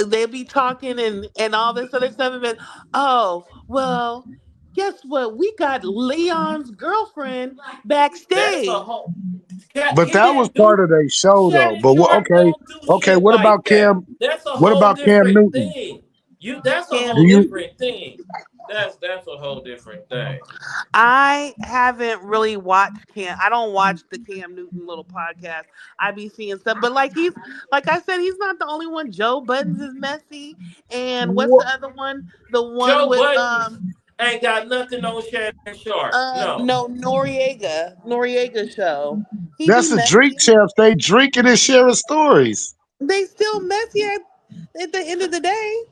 they'll be talking and all this other stuff, and then, oh well, guess what? We got Leon's girlfriend That's a backstage. whole. But He that was didn't part do. of their show though. Shannon But Sharp okay, don't do okay. shit What like about that. Cam? That's a What whole about Cam different Newton? thing. That's a Cam Do whole you? Newton. different thing. That's a whole different thing. I haven't really watched Cam. I don't watch the Cam Newton little podcast. I be seeing stuff, but like I said, he's not the only one. Joe Buttons is messy, and what's the What? other one? The one Joe with Buttons ain't got nothing on Shannon Sharp. No. no, Noriega show. He be That's the drink messy. champs. They drinking and sharing stories. They still messy at the end of the day.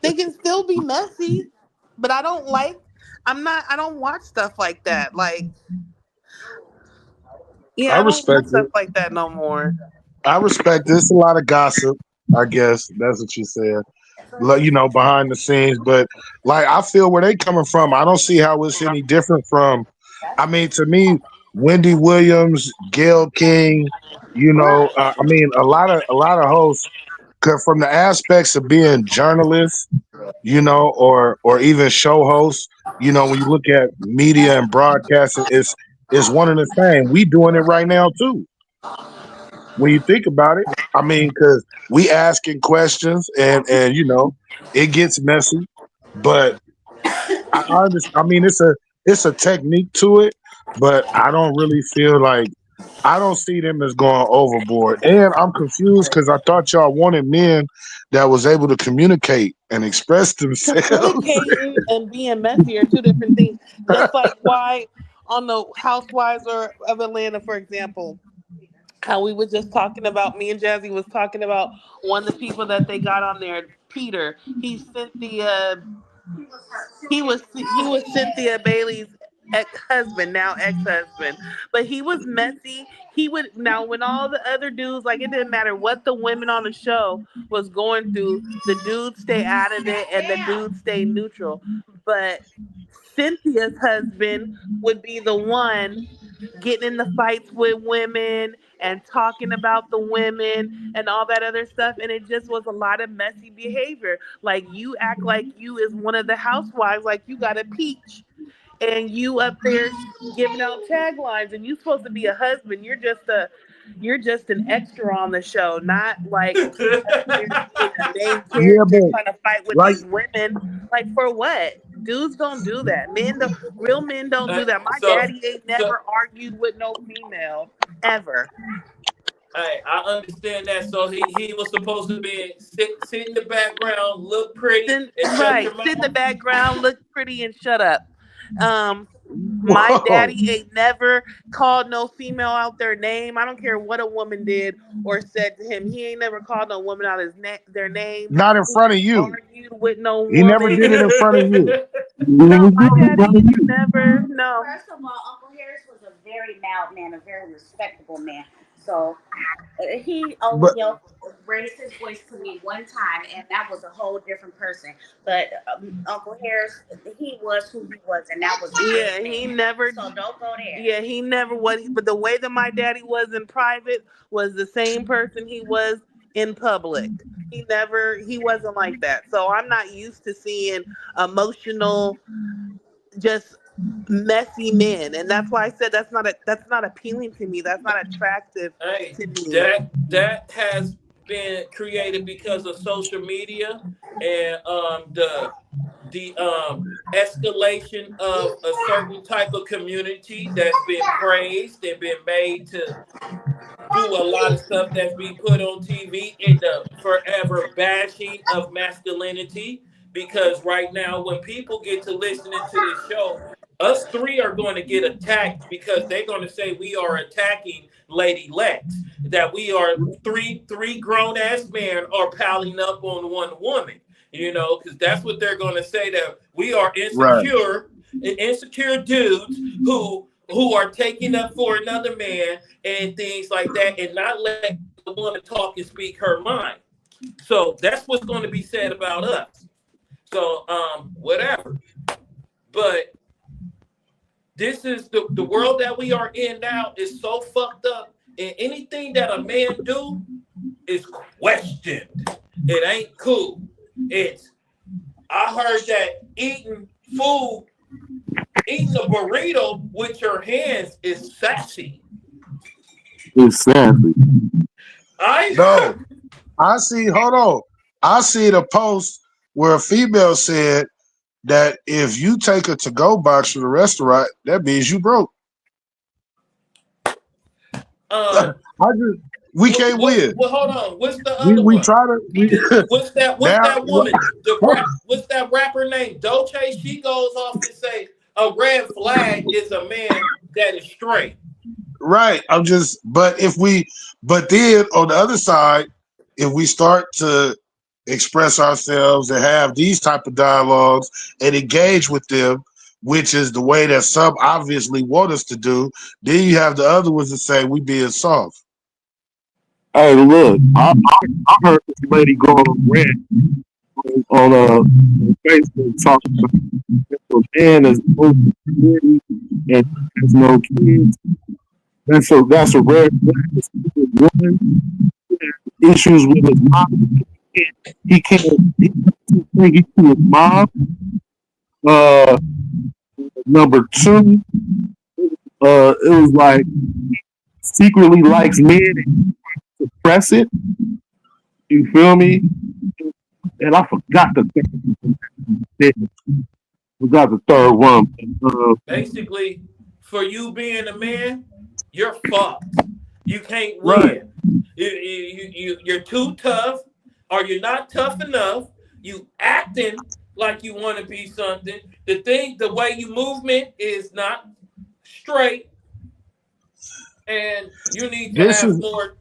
They can still be messy, but I don't like. I'm not. I don't watch stuff like that. Like, I yeah, I don't watch respect stuff it. like that no more. I respect it. It's a lot of gossip. I guess that's what you said. Behind the scenes. But like, I feel where they coming from. I don't see how it's any different from. I mean, to me, Wendy Williams, Gail King. I mean, a lot of hosts. 'Cause from the aspects of being journalists, or even show hosts. When you look at media and broadcasting, it's one and the same. We doing it right now too. When you think about it, I mean, because we asking questions and it gets messy, but I mean, it's a technique to it, but I don't really feel like I don't see them as going overboard. And I'm confused because I thought y'all wanted men that was able to communicate and express themselves. Communicating and being messy are two different things. Just like why on the Housewives of Atlanta, for example, how we were just talking about, me and Jazzy was talking about one of the people that they got on there, Peter. He was Cynthia Bailey's ex-husband, now ex-husband, but he was messy. He would now when all the other dudes, like, it didn't matter what the women on the show was going through, the dudes stay out of it and the dudes stay neutral. But Cynthia's husband would be the one getting in the fights with women and talking about the women and all that other stuff, and it just was a lot of messy behavior. Like, you act like you is one of the housewives, like you got a peach, and you up there giving out taglines, and you supposed to be a husband. You're just an extra on the show, not like up there being a main Yeah, character but trying to fight with like, these women. Like, for what? Dudes don't do that. Real men don't do that. My so daddy ain't so never argued with no female ever. Hey, I understand that. So he was supposed to be sit in the background, look pretty, Then and shut right, your sit in the mouth. background, look pretty, and shut up. Um, my whoa, daddy ain't never called no female out their name. I don't care what a woman did or said to him. He ain't never called no woman out their name. not in He front of ain't you. argued with no He never woman. did it in front of you. No, my daddy ain't never. No. First of all, Uncle Harris was a very mild man, a very respectable man. So he only But raised his voice to me one time, and that was a whole different person. But Uncle Harris, he was who he was, and that was a Yeah, great he man. never. So don't go there. Yeah, he never was. But the way that my daddy was in private was the same person he was in public. He wasn't like that. So I'm not used to seeing emotional, just messy men, and that's why I said that's not appealing to me. That's not attractive Hey, to me. that has been created because of social media and the escalation of a certain type of community that's been praised and been made to do a lot of stuff that's being put on TV in the forever bashing of masculinity. Because right now, when people get to listening to this show, us three are going to get attacked because they're going to say we are attacking Lady Lex. That we are three grown ass men are piling up on one woman. Because that's what they're going to say, that we are right, insecure dudes who are taking up for another man and things like that, and not let the woman talk and speak her mind. So that's what's going to be said about us. So whatever. But this is the world that we are in now is so fucked up. And anything that a man do, is questioned. It ain't cool. It's I heard that eating a burrito with your hands is sassy. Exactly. I No, I see. Hold on. I see the post where a female said that if you take a to-go box from the restaurant, that means you broke. I um just we can't win. hold on. What's the We other we one? try to What's now. that woman? What's that rapper name? Dolce. She goes off and say a red flag is a man that is straight. Right. But then on the other side, if we start to express ourselves and have these type of dialogues and engage with them, which is the way that some obviously want us to do, then you have the other ones that say we being soft. Hey, look, I heard this lady go on a rant on Facebook talking about if a man is over 40 and has no kids. That's a rare flag. Woman issues with his mom. He can't. He can't to his mom. Uh, number two, it was like secretly likes men and suppress it. You feel me? And I forgot the third one. Basically, for you being a man, you're fucked. You can't Right. win. You're too tough, or you're not tough enough. You acting like you want to be something. The way you movement is not straight, and you need to This have is more.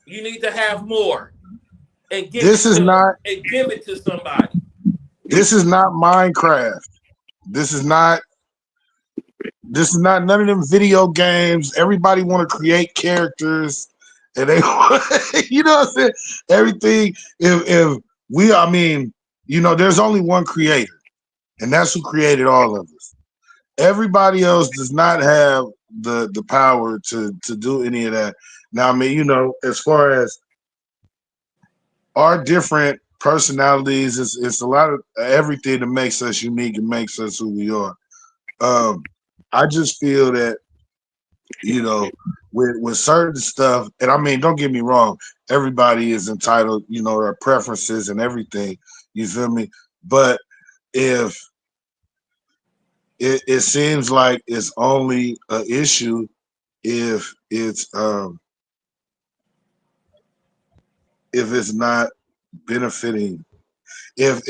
You need to have more and this is not give it to somebody. this is not Minecraft. This is not This is not none of them video games. Everybody want to create characters, and they, you know, what I'm saying, everything. If we, I mean, there's only one creator, and that's who created all of us. Everybody else does not have the power to do any of that. Now, I mean, as far as our different personalities, it's a lot of everything that makes us unique and makes us who we are. Um, I just feel that with certain stuff, and I mean, don't get me wrong, everybody is entitled, their preferences and everything. You feel me? But if it seems like it's only an issue if it's not benefiting, if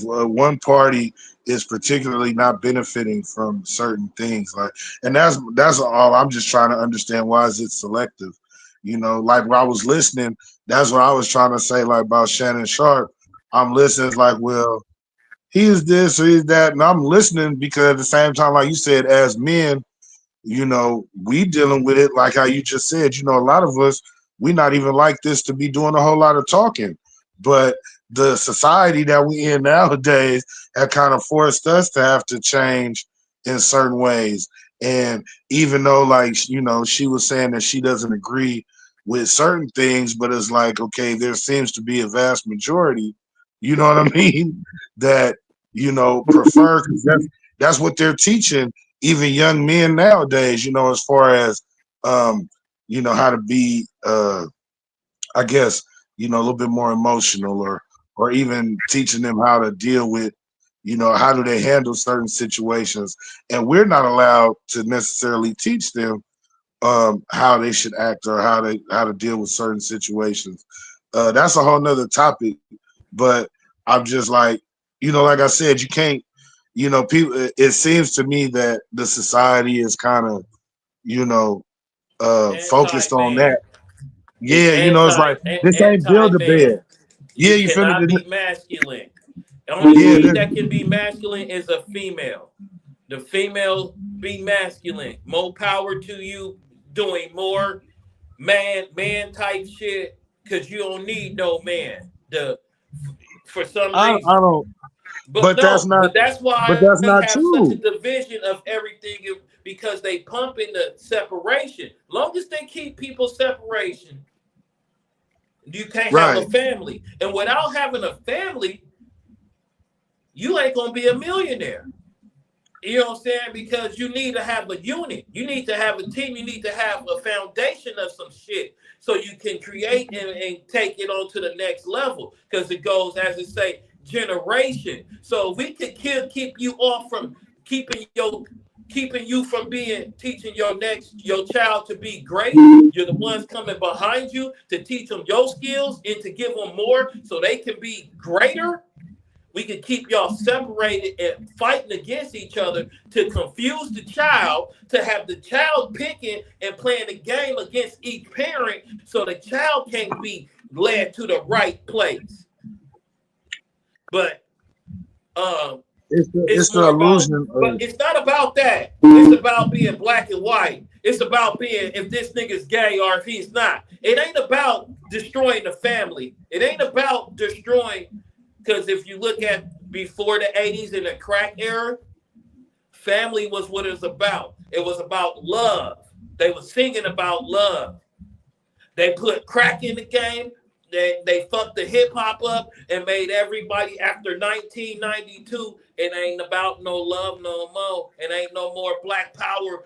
one party is particularly not benefiting from certain things, like, and that's all. I'm just trying to understand, why is it selective? Like, when I was listening, that's what I was trying to say, like, about Shannon Sharp. I'm listening, it's like, well, he is this or he's that, and I'm listening because at the same time, like you said, as men, we dealing with it like how you just said. A lot of us, we not even like this to be doing a whole lot of talking, but the society that we in nowadays have kind of forced us to have to change in certain ways. And even though, like, she was saying that she doesn't agree with certain things, but it's like, okay, there seems to be a vast majority, you know what I mean, that, prefer, because that's what they're teaching even young men nowadays, as far as how to be I guess, a little bit more emotional, or even teaching them how to deal with, how do they handle certain situations. And we're not allowed to necessarily teach them how they should act, or how to deal with certain situations. That's a whole nother topic. But I'm just like, like I said, you can't, people, it seems to me that the society is kind of, focused on Anti-man. that. It's Yeah, it's like, this ain't build a anti-man. bed. Yeah, You you feel me? cannot be masculine. The only Yeah, thing that can be masculine is a female. The female be masculine. More power to you doing more man type shit, because you don't need no man. For some I reason. don't, But but no, that's why that's we not have such a true. division of everything, because they pump in the separation. Long as they keep people separation, You can't have a Right. family. And without having a family, you ain't gonna be a millionaire. You know what I'm saying? Because you need to have a unit. You need to have a team. You need to have a foundation of some shit so you can create and take it on to the next level. Because it goes, as it say, generation. So if we could keep you off from keeping you from being teaching your child to be great. You're the ones coming behind you to teach them your skills and to give them more so they can be greater. We can keep y'all separated and fighting against each other to confuse the child, to have the child picking and playing the game against each parent so the child can't be led to the right place. But it's It's the more about, illusion but of it's not about that. It's about being black and white. It's about being if this nigga's gay or if he's not. It ain't about destroying the family. It ain't about destroying. Because if you look at before the 80s and the crack era, family was what it was about. It was about love. They were singing about love. They put crack in the game. They fucked the hip hop up and made everybody after 1992. It ain't about no love no more. It ain't no more black power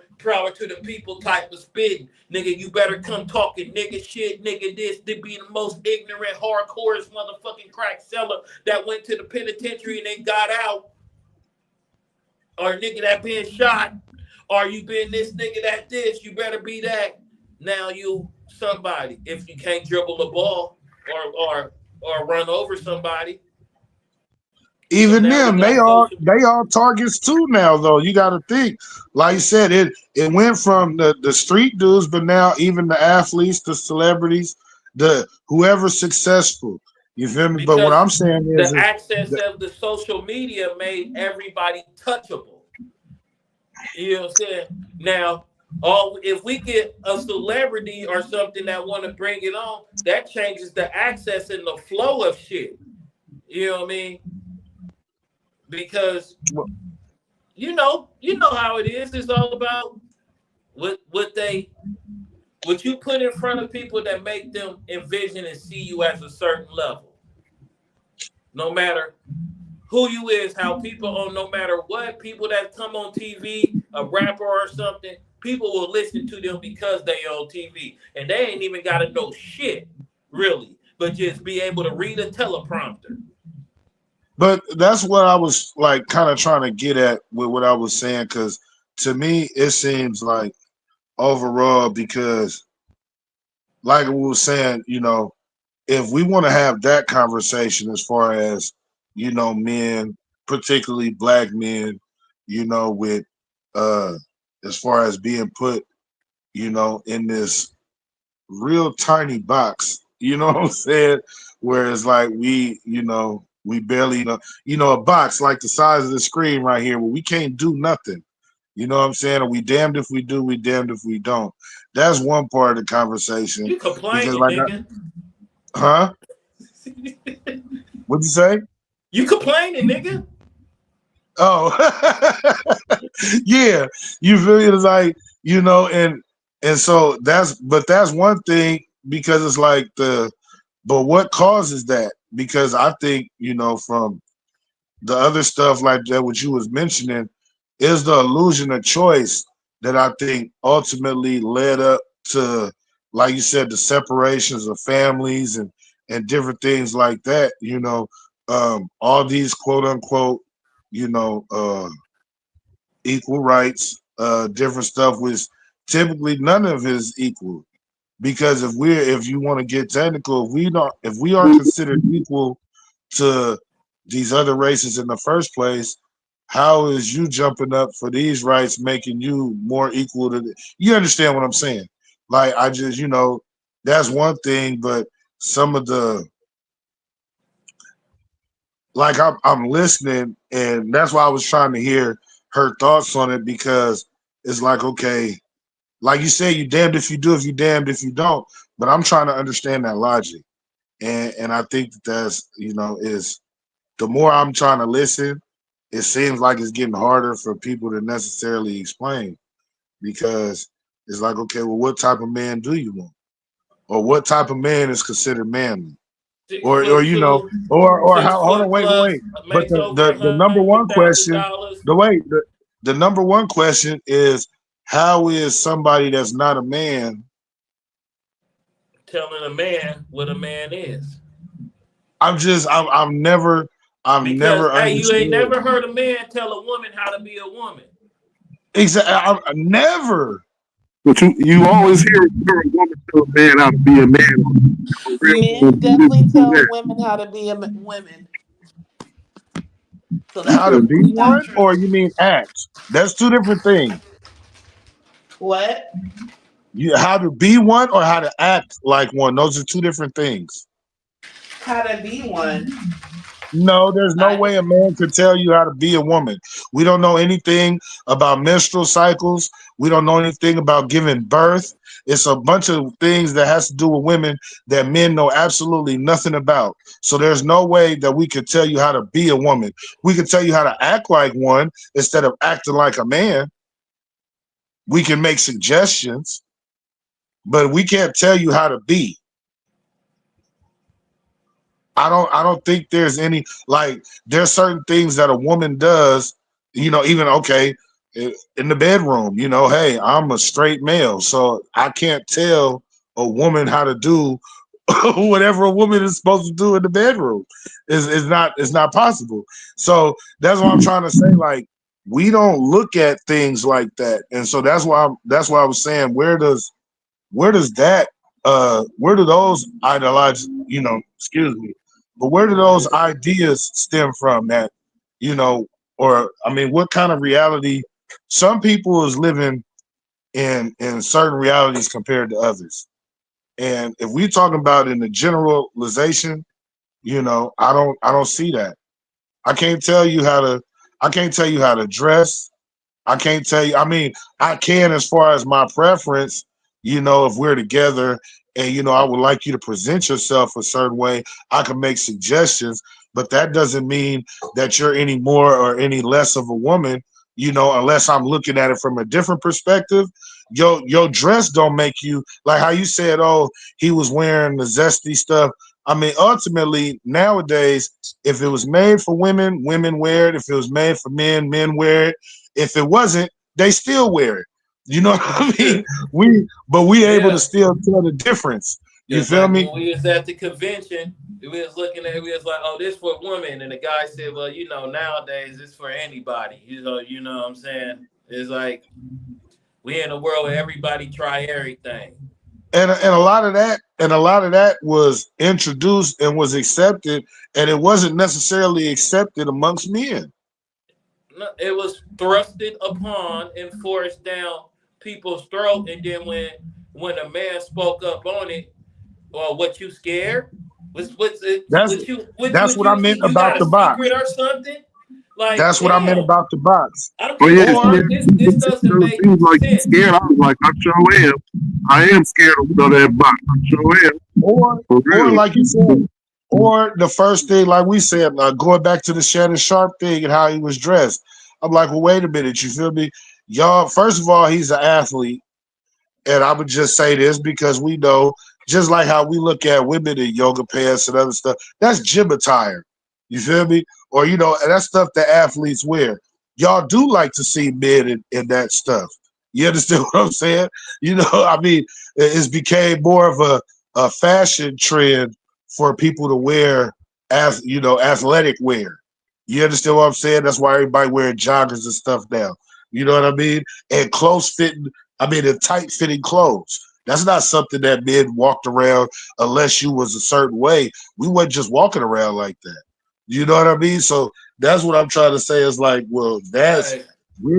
to the people type of spitting. Nigga, you better come talking nigga shit, nigga this. To be the most ignorant, hardcore motherfucking crack seller that went to the penitentiary and then got out. Or a nigga that been shot. Or you been this nigga that this. You better be that. Now you somebody. If you can't dribble the ball or run over somebody. So even now we them, got social. they all targets too now though. You gotta think. Like you said, it went from the street dudes, but now even the athletes, the celebrities, the whoever's successful. You feel me? But what Because I'm saying the is access of the social media made everybody touchable. You know what I'm saying? Now, all if we get a celebrity or something that want to bring it on, that changes the access and the flow of shit. You know what I mean? Because you know how it is. It's all about what you put in front of people that make them envision and see you as a certain level. No matter who you is, how people on no matter what, people that come on TV, a rapper or something, people will listen to them because they on TV. And they ain't even gotta know shit, really, but just be able to read a teleprompter. but that's what I was like kind of trying to get at with what I was saying, because to me it seems like overall because like we were saying, if we want to have that conversation as far as men, particularly black men, with uh as far as being put in this real tiny box, you know what I'm saying, where it's like we barely a box like the size of the screen right here where we can't do nothing, you know what I'm saying, or we damned if we do, we damned if we don't. That's one part of the conversation, You because complaining, like nigga. huh? What'd you say? You complaining, nigga. Oh, yeah. You feel me? It's like and so that's one thing, because it's like but what causes that? Because I think from the other stuff like that, what you was mentioning, is the illusion of choice that I think ultimately led up to, like you said, the separations of families and different things like that. All these quote unquote, you know, uh, equal rights, different stuff, which typically none of it is equal. Because if you want to get technical, if we aren't considered equal to these other races in the first place, how is you jumping up for these rights making you more equal to you understand what I'm saying? Like I just, that's one thing, but some of the like I'm listening, and that's why I was trying to hear her thoughts on it, because it's like, okay, like you say, you damned if you do, if you damned if you don't. But I'm trying to understand that logic, and I think that's is the more I'm trying to listen, it seems like it's getting harder for people to necessarily explain, because it's like, okay, well, what type of man do you want? or what type of man is considered manly? 6'2", Or six how? Hold on, foot wait. plus, But makes over the number one question, $100,000. the number one question is, how is somebody that's not a man? Telling a man what a man is. I've Because never hey, you ain't understood. never heard a man tell a woman how to be a woman. Exactly, I never. But you always hear a woman tell a man how to be a man. A real Men woman definitely do tell that. women how to be women. So You that's How to said be definitely not one, true. or you mean act? That's two different things. What? How to be one or how to act like one. Those are two different things. How to be one. No, there's no I way a man could tell you how to be a woman. We don't know anything about menstrual cycles. We don't know anything about giving birth. It's a bunch of things that has to do with women that men know absolutely nothing about. So there's no way that we could tell you how to be a woman. We could tell you how to act like one instead of acting like a man. We can make suggestions, but we can't tell you how to be. I don't think there's any, like, there's certain things that a woman does, even okay, in the bedroom, hey, I'm a straight male, so I can't tell a woman how to do whatever a woman is supposed to do in the bedroom. Is not possible. So that's what I'm trying to say. Like, we don't look at things like that. And so that's why I was saying, where does that where do those ideologies, excuse me, but where do those ideas stem from, that, you know or I mean, what kind of reality? Some people is living in certain realities compared to others. And if we talking about in the generalization, I don't see that. I can't tell you how to I can't tell you how to dress. I can't tell you. I mean, I can as far as my preference. If we're together and I would like you to present yourself a certain way, I can make suggestions. But that doesn't mean that you're any more or any less of a woman. Unless I'm looking at it from a different perspective. Your dress don't make you, like how you said. Oh, he was wearing the zesty stuff. I mean, ultimately, nowadays, if it was made for women, women wear it. If it was made for men, men wear it. If it wasn't, they still wear it. You know what I mean? We able to Yeah. still tell the difference. You Just feel like me? when we was at the convention, we was looking at, we was like, oh, this for women. And the guy said, well, nowadays it's for anybody. You know what I'm saying? It's like we in a world where everybody try everything. And a lot of that was introduced and was accepted, and it wasn't necessarily accepted amongst men. No, it was thrusted upon and forced down people's throat. And then when a man spoke up on it, well, what, you scared? What's it? That's What that's what I meant you about got a the box. secret or something? Like, That's what I meant damn. about the box. I don't Oh think yeah, this Or work. This yeah. doesn't make Seems like you sense. scared. I was like, I sure am. I am scared of that box. I sure am. or For or real. like you said, or the first thing, like we said, going back to the Shannon Sharp thing and how he was dressed. I'm like, well, wait a minute, you feel me? Y'all, first of all, he's an athlete. And I would just say this because we know, just like how we look at women in yoga pants and other stuff, that's gym attire. You feel me? Or, and that's stuff that athletes wear. Y'all do like to see men in that stuff. You understand what I'm saying? I mean, it's became more of a fashion trend for people to wear, athletic wear. You understand what I'm saying? That's why everybody wearing joggers and stuff now. You know what I mean? And close fitting, I mean, the tight fitting clothes. That's not something that men walked around unless you was a certain way. We wasn't just walking around like that. You know what I mean? So that's what I'm trying to say is like, well, Hey,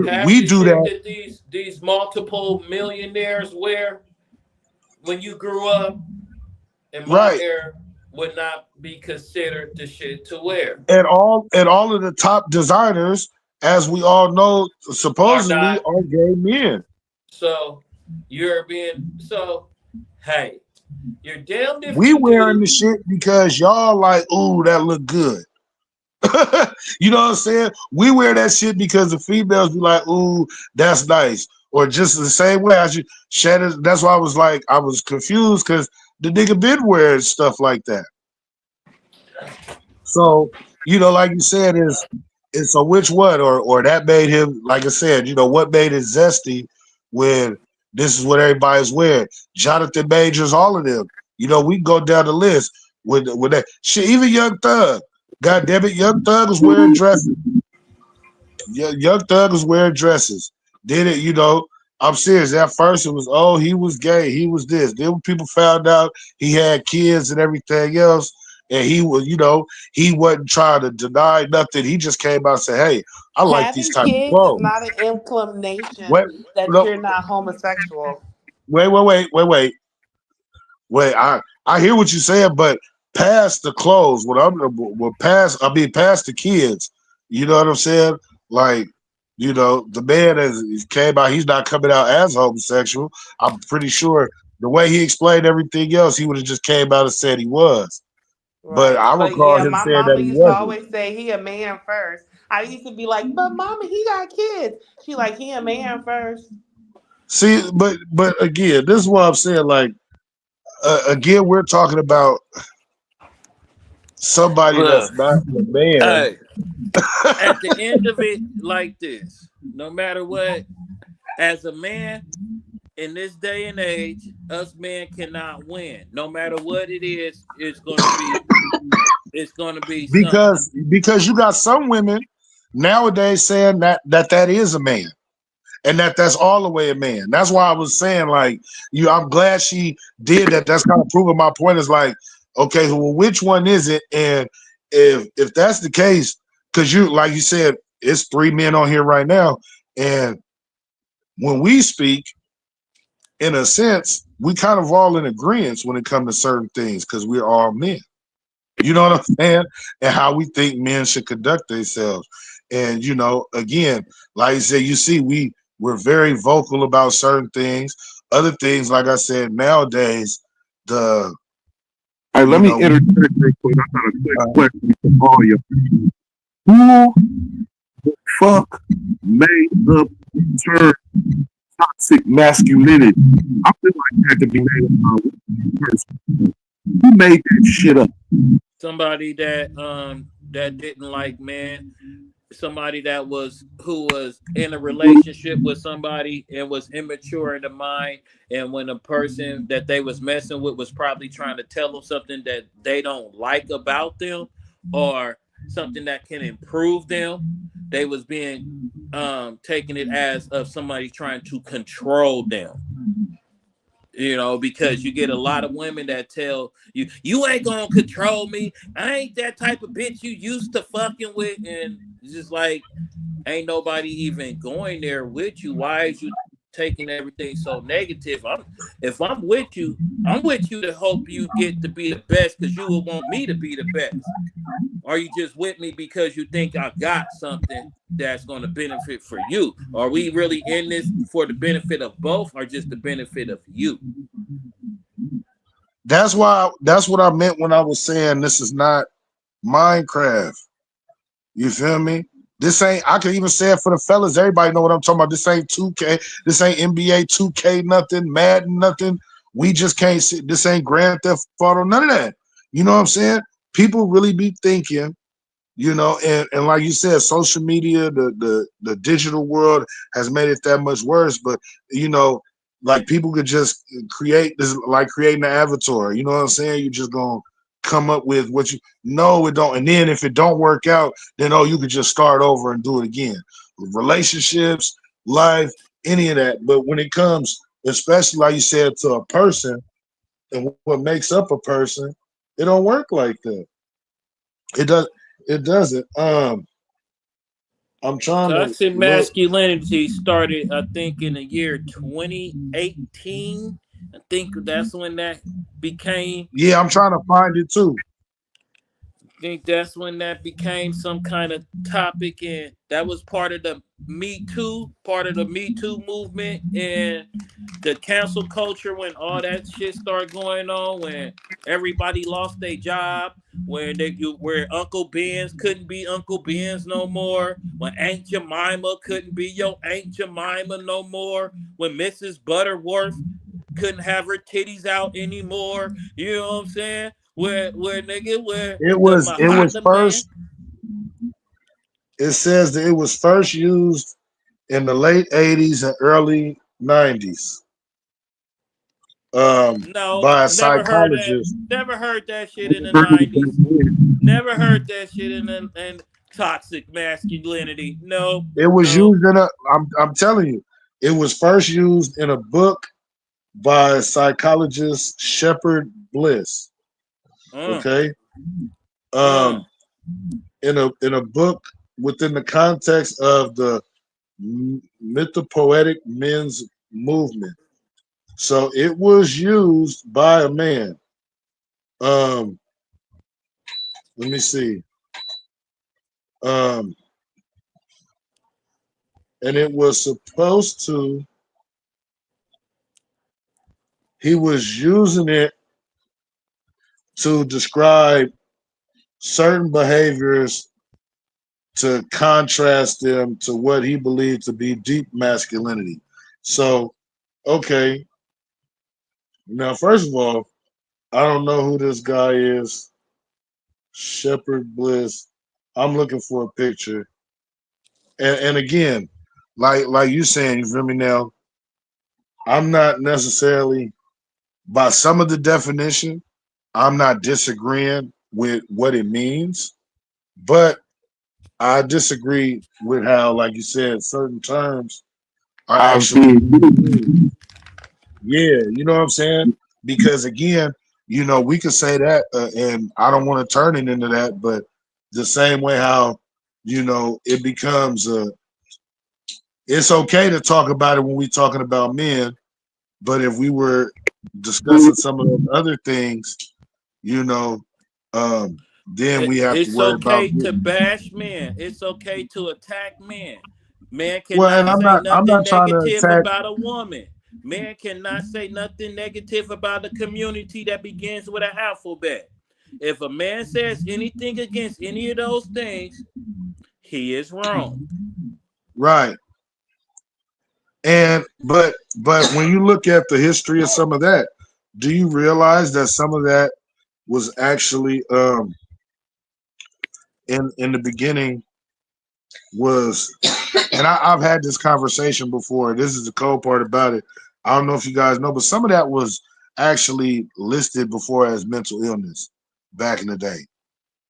half we the do shit that, that these multiple millionaires wear when you grew up in my right? era would not be considered the shit to wear. And all of the top designers, as we all know, Are supposedly not. are gay men. So you're being so. Hey, you're damned if We you wearing do. the shit because y'all like, ooh, that look good. You know what I'm saying? We wear that shit because the females be like, "Ooh, that's nice," or just the same way. Shannon. That's why I was like, I was confused because the nigga been wearing stuff like that. So, like you said, is so which one or that made him, like I said, what made it zesty when this is what everybody's wearing. Jonathan Majors, all of them. We can go down the list with that shit. Even Young Thug, God damn it, Young Thug was wearing dresses. Young Thug was wearing dresses. Did it, I'm serious. At first, it was, he was gay. He was this. Then when people found out he had kids and everything else, and he was, he wasn't trying to deny nothing. He just came out and said, hey, I like these Having type of kids is clothes. not an inclination Wait, that no, you're not homosexual. wait. I hear what you're saying, but past the clothes, past the kids, you know what I'm saying? Like, the man as he came out, he's not coming out as homosexual. I'm pretty sure the way he explained everything else, he would have just came out and said he was. But Right. I But recall yeah, him my saying that mama he used to wasn't. always say he a man first. I used to be like, but mama, he got kids. She like, he a man first. See, but again, this is what I'm saying. Like, again, we're talking about somebody that's Look, not a man. hey, at the end of it, like this, no matter what, as a man in this day and age, us men cannot win. No matter what it is, it's gonna be something. Because you got some women nowadays saying that is a man and that's all the way a man. That's why I was saying like I'm glad she did that. That's kind of proving my point. Is like, okay, well, which one is it? And if that's the case, because you like you said, it's three men on here right now, and when we speak, in a sense, we kind of all in agreement when it comes to certain things because we're all men. You know what I'm saying? And how we think men should conduct themselves. And again, like I said, you see, we're very vocal about certain things. Other things, like I said, nowadays, the Hey, let me we, interject real quick. I got a quick question for all you. Who the fuck made up the term toxic masculinity? I feel like it had to be made up by one person. Who made that shit up? Somebody that didn't like men, somebody who was in a relationship with somebody and was immature in the mind, and when a person that they was messing with was probably trying to tell them something that they don't like about them or something that can improve them, they was being taking it as of somebody trying to control them. Because you get a lot of women that tell you ain't gonna control me. I ain't that type of bitch you used to fucking with. And it's just like, ain't nobody even going there with you. Why is you taking everything so negative? If I'm with you to help you get to be the best because you will want me to be the best. Are you just with me because you think I got something that's going to benefit for you? Are we really in this for the benefit of both or just the benefit of you? that's what I meant when I was saying this is not Minecraft. You feel me? This ain't. I could even say it for the fellas. Everybody know what I'm talking about. This ain't 2K. This ain't NBA 2K. Nothing. Madden. Nothing. We just can't see. This ain't Grand Theft Auto. None of that. You know what I'm saying? People really be thinking. And like you said, social media, the digital world has made it that much worse. But like people could just create this, like creating an avatar. You know what I'm saying? You just gonna come up with what you know it don't, and then if it don't work out, then you could just start over and do it again. Relationships, life, any of that. But when it comes, especially like you said, to a person and what makes up a person, it don't work like that. It does. It doesn't. I'm trying to Toxic look. masculinity started, I think, in the year 2018. I think that's when that became. Yeah, I'm trying to find it too. I think that's when that became some kind of topic, and that was part of the Me Too movement, and the cancel culture when all that shit started going on, when everybody lost their job, where Uncle Ben's couldn't be Uncle Ben's no more, when Aunt Jemima couldn't be your Aunt Jemima no more, when Mrs. Butterworth couldn't have her titties out anymore. You know what I'm saying? Where nigga, where It the was Mahatma man. first. It says that it was first used in the late '80s and early '90s No, by a never heard that. psychologist. Never heard that shit in the '90s. Never heard that shit in toxic masculinity. No, It was no. used in a. I'm telling you, it was first used in a book by psychologist Shepard Bliss. Uh, Okay, uh. um, in a book within the context of the mythopoetic men's movement. So it was used by a man. Um, let me see. Um, and it was supposed to. He was using it to describe certain behaviors to contrast them to what he believed to be deep masculinity. So, okay, now first of all, I don't know who this guy is. Shepherd Bliss. I'm looking for a picture. And again, like you saying, you feel me now? I'm not necessarily by some of the definition, I'm not disagreeing with what it means, but I disagree with how, like you said, certain terms are I've actually being been used. Yeah, you know what I'm saying? Because again, we could say that, and I don't want to turn it into that, but the same way how, it becomes it's okay to talk about it when we're talking about men, but if we were discussing some of those other things, you know, then we have to It's worry about okay to getting. bash men. It's okay to attack men. Man Well, and cannot say I'm nothing not trying to negative attack. about a woman. Man cannot say nothing negative about a community that begins with an alphabet. If a man says anything against any of those things, he is wrong. Right. And but when you look at the history of some of that, do you realize that some of that was actually in the beginning was, and I've had this conversation before. This is the cold part about it. I don't know if you guys know, but some of that was actually listed before as mental illness back in the day.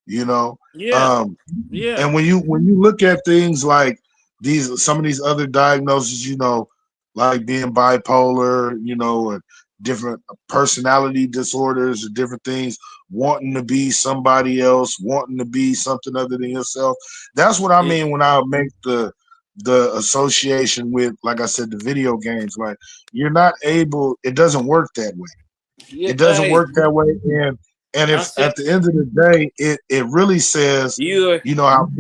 You know, Yeah, um, yeah. and when you look at things like some of these other diagnoses, like being bipolar, or different personality disorders or different things, wanting to be somebody else, wanting to be something other than yourself. That's what I It, mean when I make the association with, like I said, the video games. Like, you're not able, it doesn't work that way. yeah, It doesn't hey, work that way. And I if said at the end of the day, it really says, you're how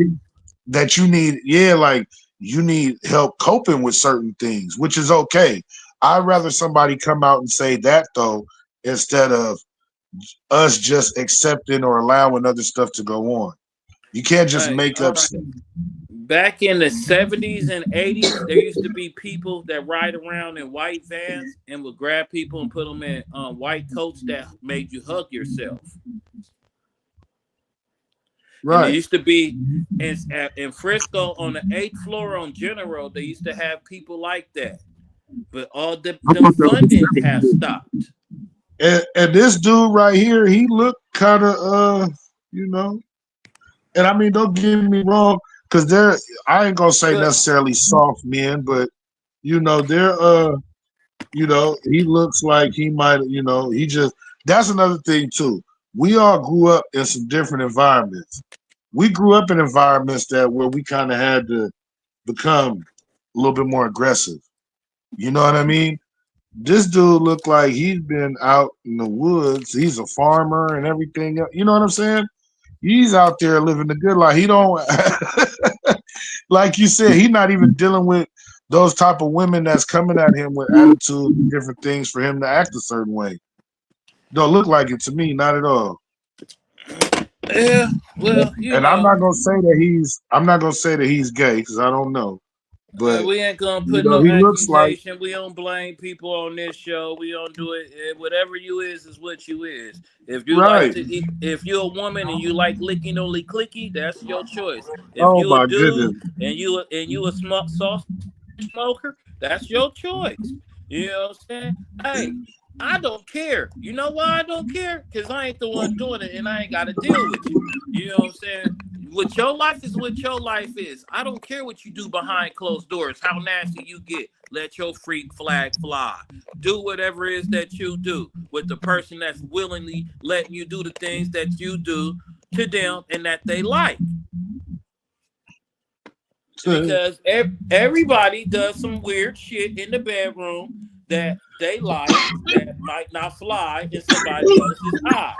that you need, yeah, like you need help coping with certain things, which is okay. I'd rather somebody come out and say that though, instead of us just accepting or allowing other stuff to go on. You can't just hey, make up stuff. back in the 70s and 80s, there used to be people that ride around in white vans and would grab people and put them in white coats that made you hug yourself. And there Right. used to be in Frisco on the 8th floor on General, they used to have people like that. But all them funding have stopped. And this dude right here, he looked kind of you know, and I mean, don't get me wrong, because I ain't gonna say But necessarily soft men, but they're he looks like he might, he just, that's another thing too. We all grew up in some different environments. We grew up in environments that where we kind of had to become a little bit more aggressive. You know what I mean? This dude looked like he's been out in the woods. He's a farmer and everything. You know what I'm saying? He's out there living the good life. He don't, like you said, he's not even dealing with those type of women that's coming at him with attitude and different things for him to act a certain way. Don't look like it to me, not at all. yeah, well, And I'm not gonna say that he's gay because I don't know. But We ain't gonna you put know, no he looks like accusation. We don't blame people on this show. We don't do it. Whatever you is what you is. If you like right. to eat, if you're a woman and you like licking only clicky, that's your choice. If Oh you a my goodness. dude and you a soft smoker, that's your choice. You know what I'm saying? Hey, I don't care. You know why I don't care? Because I ain't the one doing it and I ain't got to deal with you. You know what I'm saying? What your life is what your life is. I don't care what you do behind closed doors, how nasty you get. Let your freak flag fly. Do whatever it is that you do with the person that's willingly letting you do the things that you do to them and that they like. Because everybody does some weird shit in the bedroom that they like that might not fly in somebody else's eyes.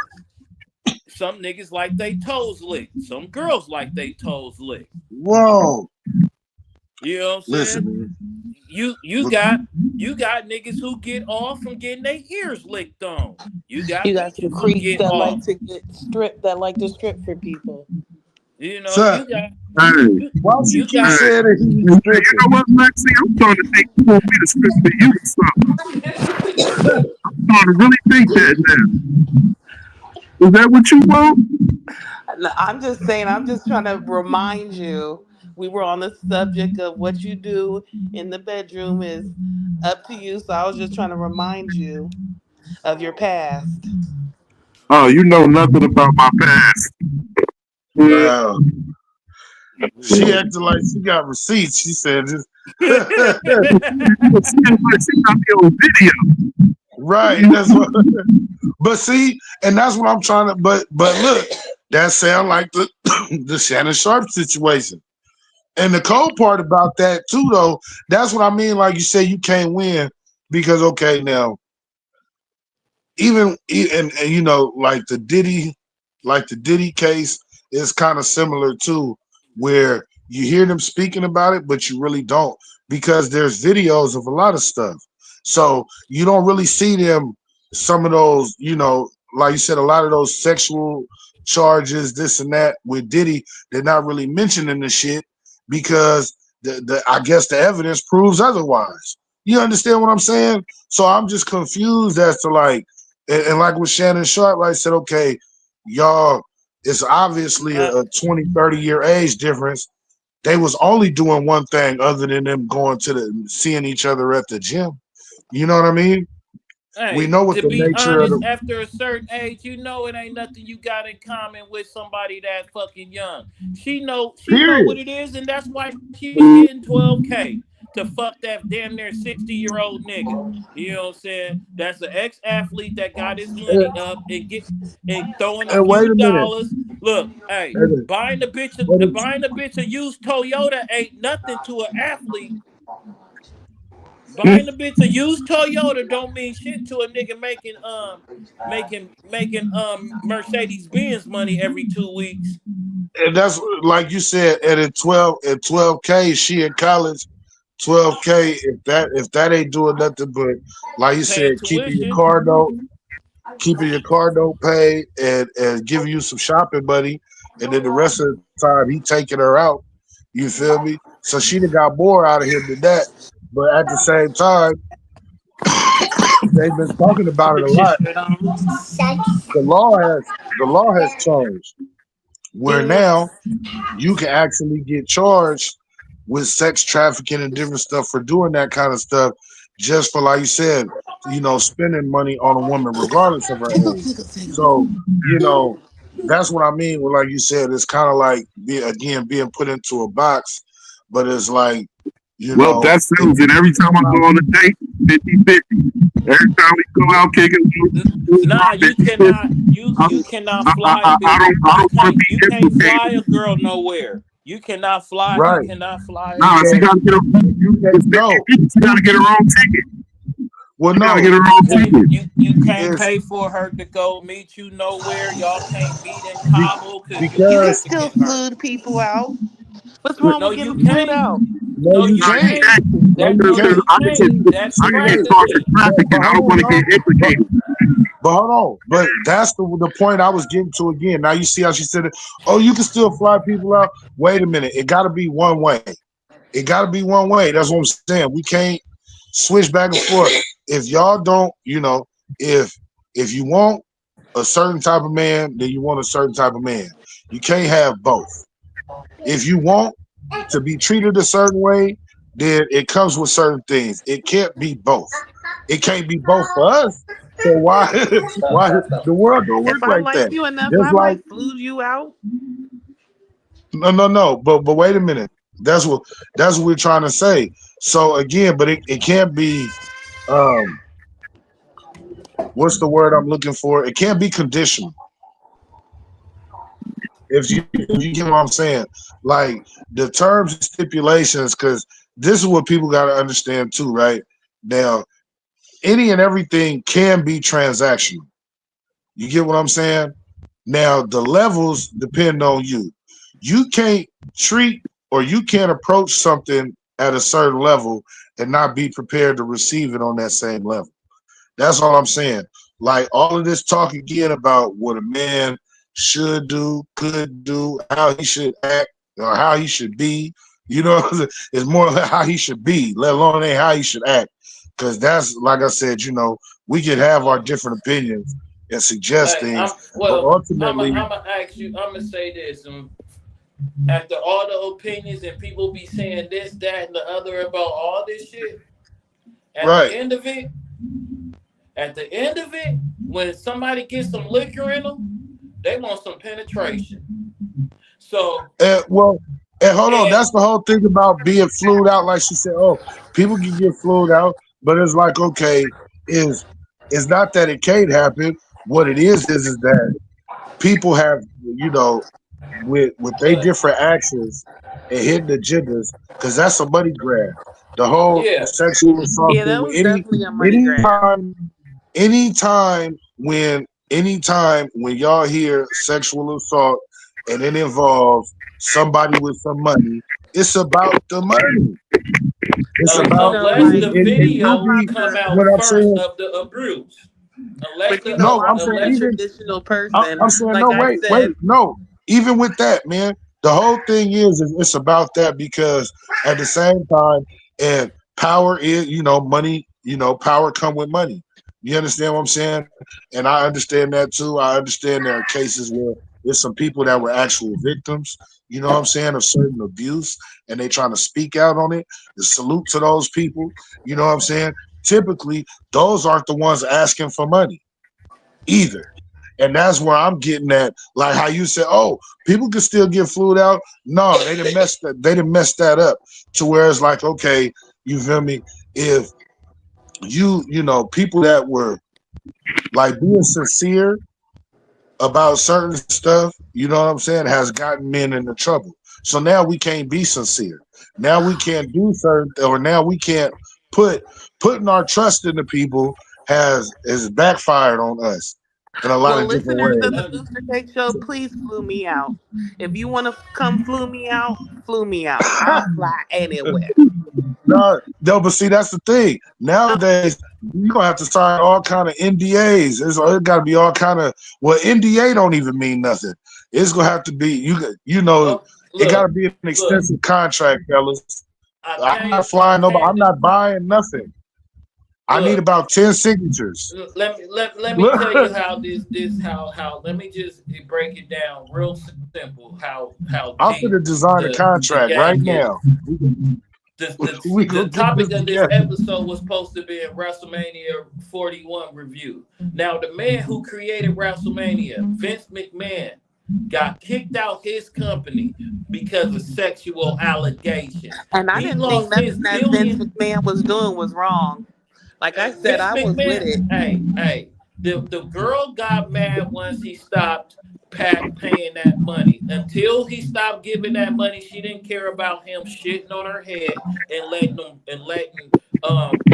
Some niggas like they toes licked. Some girls like they toes licked. Whoa. You know what I'm saying? Listen, man. You got niggas who get off from getting their ears licked on. You You got got some bitches who creeps get that off. like to get stripped, that like to strip for people. You know, Seth, Hey, why don't you you keep got hey. saying that You he's stripping? know what, Lexi? I'm starting to think you want me to strip for you or something. I'm starting to really think that now. Is that what you want? No, I'm just saying, I'm just trying to remind you. We were on the subject of what you do in the bedroom is up to you. So I was just trying to remind you of your past. Oh, you know nothing about my past. Wow. She acted like she got receipts. She said just She got me on video. right. That's what but see, and that's what I'm trying to but look, that sound like the the Shannon Sharp situation. And the cold part about that too though, that's what I mean. Like you say you can't win because okay now, and you know, like the Diddy case is kind of similar too, where you hear them speaking about it, but you really don't because there's videos of a lot of stuff. So you don't really see them. Some of those, you know, like you said, a lot of those sexual charges, this and that with Diddy, they're not really mentioning the shit because the I guess the evidence proves otherwise. You understand what I'm saying? So I'm just confused as to like and like with Shannon Sharp, like I said, okay, y'all, it's obviously uh, a 20, 30-year age difference. They was only doing one thing other than them going to seeing each other at the gym. You know what I mean? We hey, know what to the be nature of honest, the after a certain age, you know it ain't nothing you got in common with somebody that fucking young. She know period. what it is, and that's why she was getting 12K to fuck that damn near 60-year-old nigga. You know what I'm saying? That's an ex-athlete that got his money And, up and throwing a and wait few a minute. dollars. Look, hey, And, buying a bitch a used Toyota ain't nothing to an athlete. Hmm? Buying a bitch a used Toyota don't mean shit to a nigga making Mercedes Benz money every 2 weeks. and that's like you said, and at 12K, she in college, 12K, if that ain't doing nothing but like you said, Paying tuition. keeping your car note paid and giving you some shopping money, and then the rest of the time he taking her out. You feel me? So she done got more out of him than that. But at the same time, they've been talking about it a Put your lot. shirt on. The law has changed where Yeah. now you can actually get charged with sex trafficking and different stuff for doing that kind of stuff, just for like you said, you know, spending money on a woman regardless of her Tickle, age. tickle, tickle. So, you know, that's what I mean. Well, like you said, it's kind of like being put into a box, but it's like, you Well, know, that settles it. Every time I go on a date, 50-50. Every time we go out kicking, Nah, you 50-50. cannot you cannot fly a bitch. I You don't want to can't be you can't fly implicated. a girl nowhere. You right. cannot fly a Nah, she girl. got to get You it's can't no. 50-50. She got to get her own ticket. Well, She got to no. get her You own can't ticket. you can't It's pay for her to go meet you nowhere. Y'all can't meet in Cabo because you You can because still trafficking her. flude people out. What's wrong No, with you getting flued can't. out? no, No, you you Nah, you can't. can't. can't. No, That you no, Because you can't. can't. That's I can get Hey, charged for trafficking. trafficking. I don't hold want to on, get no. implicated. But hold on. But that's the point I was getting to again. Now you see how she said it. Oh, you can still fly people out. Wait a minute. It got to be one way. It got to be one way. That's what I'm saying. We can't switch back and forth. If y'all don't, if you want a certain type of man, then you want a certain type of man. You can't have both. If you want to be treated a certain way, then it comes with certain things. It can't be both. It can't be both for us. So why why the world don't work If I like like that? you enough, Just I like might flute you out. no. But wait a minute. That's what we're trying to say. So again, but it can't be um what's the word I'm looking for? It can't be conditional. If you get what I'm saying, like the terms and stipulations, because this is what people got to understand too, right? Now, any and everything can be transactional. You get what I'm saying? Now, the levels depend on you. You can't treat or you can't approach something at a certain level and not be prepared to receive it on that same level. That's all I'm saying. Like all of this talk again about what a man should do, could do, how he should act, or how he should be. You know, it's more like how he should be, let alone ain't how he should act. Because that's like I said, we can have our different opinions and suggest Hey, things, I'm but well. ultimately, I'm gonna ask you. I'm gonna say this. After all the opinions and people be saying this, that, and the other about all this shit, at the right. end of it, when somebody gets some liquor in them, they want some penetration. So, And well, and hold on, and that's the whole thing about being flued out. Like she said, oh, people can get flued out, but it's like, okay, is it's not that it can't happen. What it is that people have, with their but different actions and hidden agendas, because that's a money grab. The whole yeah, sexual assault Yeah, thing that with was definitely a money grab. anytime when y'all hear sexual assault and it involves somebody with some money, it's about the money. It's But about unless it, the it, it could video be come what out I'm first saying. of the abuse, unless No, I'm saying I'm a unless even traditional I'm person. saying Like no. I Wait, said, no. Even with that, man, the whole thing is it's about that because at the same time, and power is money. Power come with money. You understand what I'm saying? And I understand that too. I understand there are cases where there's some people that were actual victims. You know what I'm saying, of certain abuse, and they trying to speak out on it. The salute to those people. You know what I'm saying? Typically, those aren't the ones asking for money either. And that's where I'm getting at. Like how you said, oh, people can still get flued out. No, they didn't mess that up to where it's like, okay, you feel me? If people that were like being sincere about certain stuff, you know what I'm saying, has gotten men into trouble. So now we can't be sincere. Now we can't do certain, or now we can't putting our trust into people has backfired on us in a lot well, of different listeners of ways. the Booster Cake Show, please flew me out. If you want to come flew me out. I'll fly anywhere. No, but see, that's the thing. Nowadays, you're gonna have to sign all kind of NDAs. It got to be all kind of. Well, NDA don't even mean nothing. It's gonna have to be oh, it got to look, be an look, extensive contract, fellas. I I'm not came, I flying nobody. came I'm to not buying nothing. I need look. about 10 signatures. Let me tell you how how let me just break it down real simple how I'm deep gonna design a the contract right game gets. now. The We the gonna get this topic of this together. episode was supposed to be a WrestleMania 41 review. Now the man who created WrestleMania, Vince McMahon, got kicked out his company because of sexual allegations. And I He didn't think lost his nothing that Vince billion. McMahon was doing was wrong. Like I said, Vince I was with McMahon, it. hey, the girl got mad once he stopped paying that money. Until he stopped giving that money, she didn't care about him shitting on her head and letting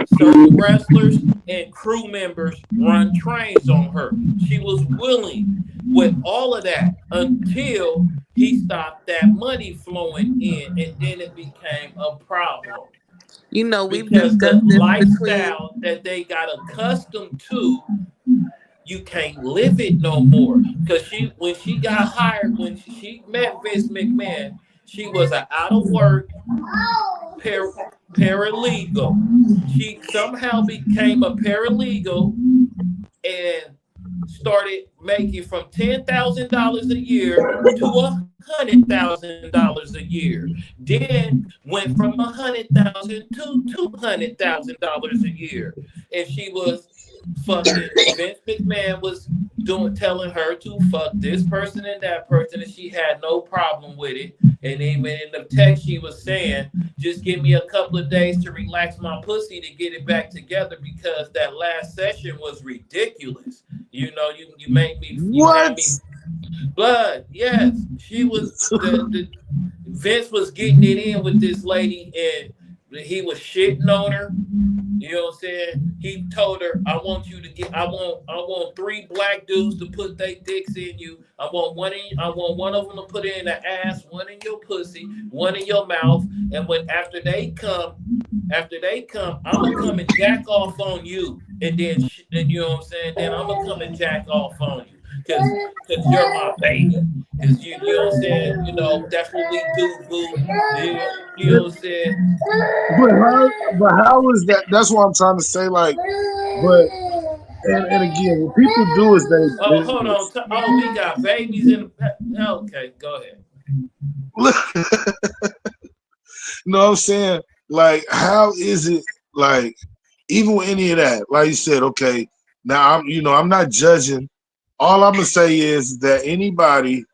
certain wrestlers and crew members run trains on her. She was willing with all of that until he stopped that money flowing in, and then it became a problem You know, we've because the discussed this between. lifestyle that they got accustomed to, you can't live it no more. Because when she got hired, when she met Vince McMahon, She was an out of work paralegal. She somehow became a paralegal and started making from $10,000 a year to $100,000 a year. Then went from $100,000 to $200,000 a year. And she was fucking Vince McMahon was telling her to fuck this person and that person, and she had no problem with it. And even in the text, she was saying, "Just give me a couple of days to relax my pussy to get it back together because that last session was ridiculous. You made me What? blood." Yes, she was the Vince was getting it in with this lady, and he was shitting on her. You know what I'm saying? He told her, I want 3 black dudes to put their dicks in you. I want one of them to put it in the ass, one in your pussy, one in your mouth. And after they come, I'm gonna come and jack off on you. And then and you know what I'm saying? Then I'm gonna come and jack off on you. Cause you're my baby. Cause you know what I'm saying? That's what we do, boo. You know what I'm saying? But how is that? That's what I'm trying to say. Like, but and again, what people do is Oh, they hold on. Oh, we got babies in the. Okay, go ahead. look. know what I'm saying? Like, how is it like? Even with any of that, like you said, okay. Now I'm not judging. All I'm gonna say is that anybody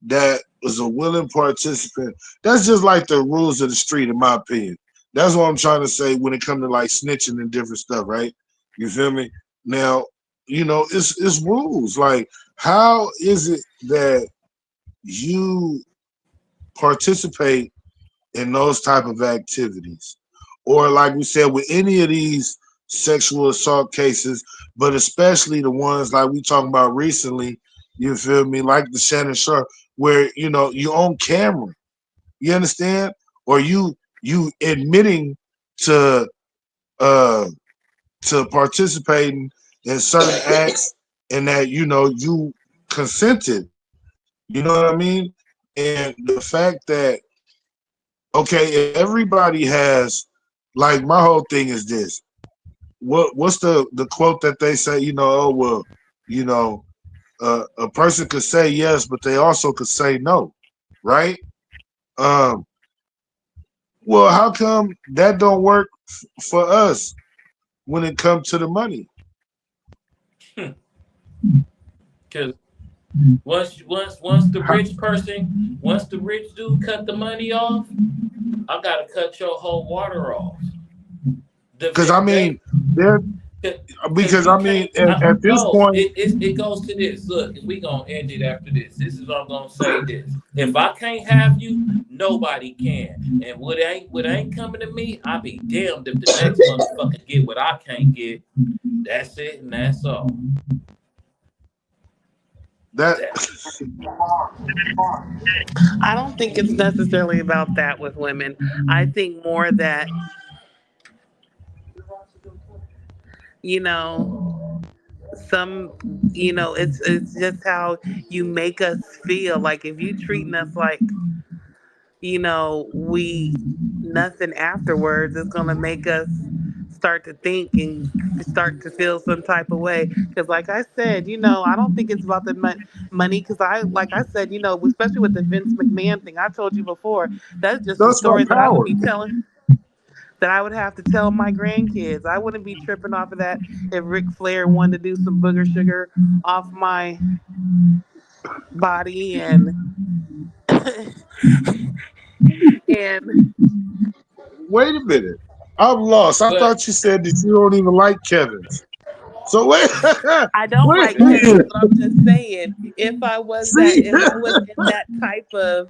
that was a willing participant, that's just like the rules of the street, in my opinion. That's what I'm trying to say when it comes to like snitching and different stuff, right? You feel me? Now, it's rules. Like, how is it that you participate in those type of activities? Or like we said, with any of these sexual assault cases, but especially the ones like we talking about recently, you feel me, like the Shannon Sharp, where you on camera, you understand, or you admitting to uh to participating in certain acts, and that you consented, you know what I mean? And the fact that, okay, if everybody has, like, my whole thing is this, what's the quote that they say, oh well, you know a person could say yes, but they also could say no, right? Um, well, how come that don't work for us when it comes to the money? Because once the rich dude cut the money off, I gotta cut your whole water off. Because I mean, there. Because Because you I mean, can't. at this No, point, it goes to this. Look, we gonna end it after this. This is what I'm gonna say. This: if I can't have you, nobody can. And what ain't coming to me, I be damned if the next motherfucker get what I can't get. That's it, and that's all. that That I don't think it's necessarily about that with women. I think more that, you know, some, it's just how you make us feel. Like if you treating us like, we nothing afterwards, it's gonna make us start to think and start to feel some type of way. Because, like I said, I don't think it's about the money. Because like I said, especially with the Vince McMahon thing, I told you before, that's just a that's my story that I would power. be telling. That I would have to tell my grandkids. I wouldn't be tripping off of that if Ric Flair wanted to do some booger sugar off my body and Wait a minute, I'm lost. I but thought you said that you don't even like Kevin's. So wait, I don't wait, like Kevin, but I'm just saying, see, if I was in that type of,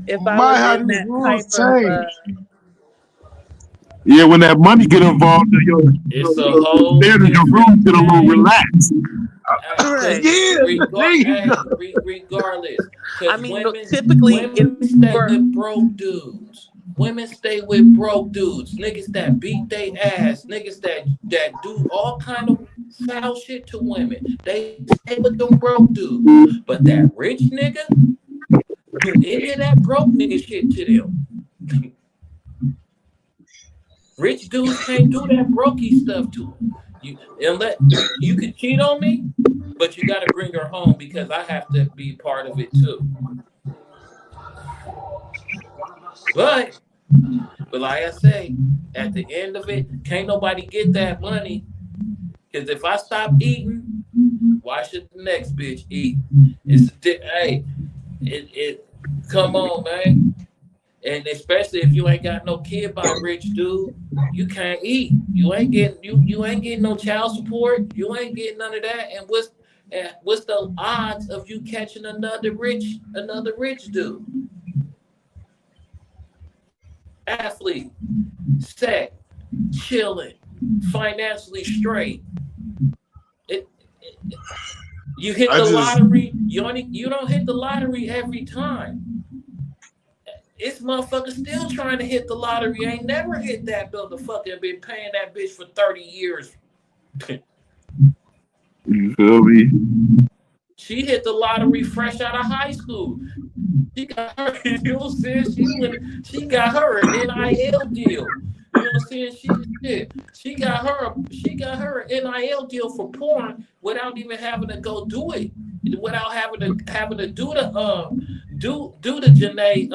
if I my was how in these that type rules of, change. Yeah, when that money get involved, it's a whole standards, your different rules get a little thing. relaxed. Because right. Yeah, there you go. regardless, I because mean, no, typically in women stay for with broke dudes. Women stay with broke dudes. Niggas that beat they ass. Niggas that do all kind of foul shit to women. They stay with them broke dudes. But that rich nigga, do any of that broke nigga shit to them. Rich dudes can't do that brokey stuff to them. You can cheat on me, but you got to bring her home because I have to be part of it too. But like I say, at the end of it, can't nobody get that money. Because if I stop eating, why should the next bitch eat? Hey, come on, man. And especially if you ain't got no kid by rich dude, you can't eat. You ain't getting no child support. You ain't getting none of that. And what's the odds of you catching another rich dude? Athlete, set, chilling, financially straight. You hit the lottery. You don't hit the lottery every time. This motherfucker still trying to hit the lottery. Ain't never hit that bill. The fucking been paying that bitch for 30 years. You feel me? She hit the lottery fresh out of high school. She got her, you know what I'm saying? She got her an NIL deal. You know what I'm saying? She got her an NIL deal for porn without even having to go do it. Without having to do the Janae,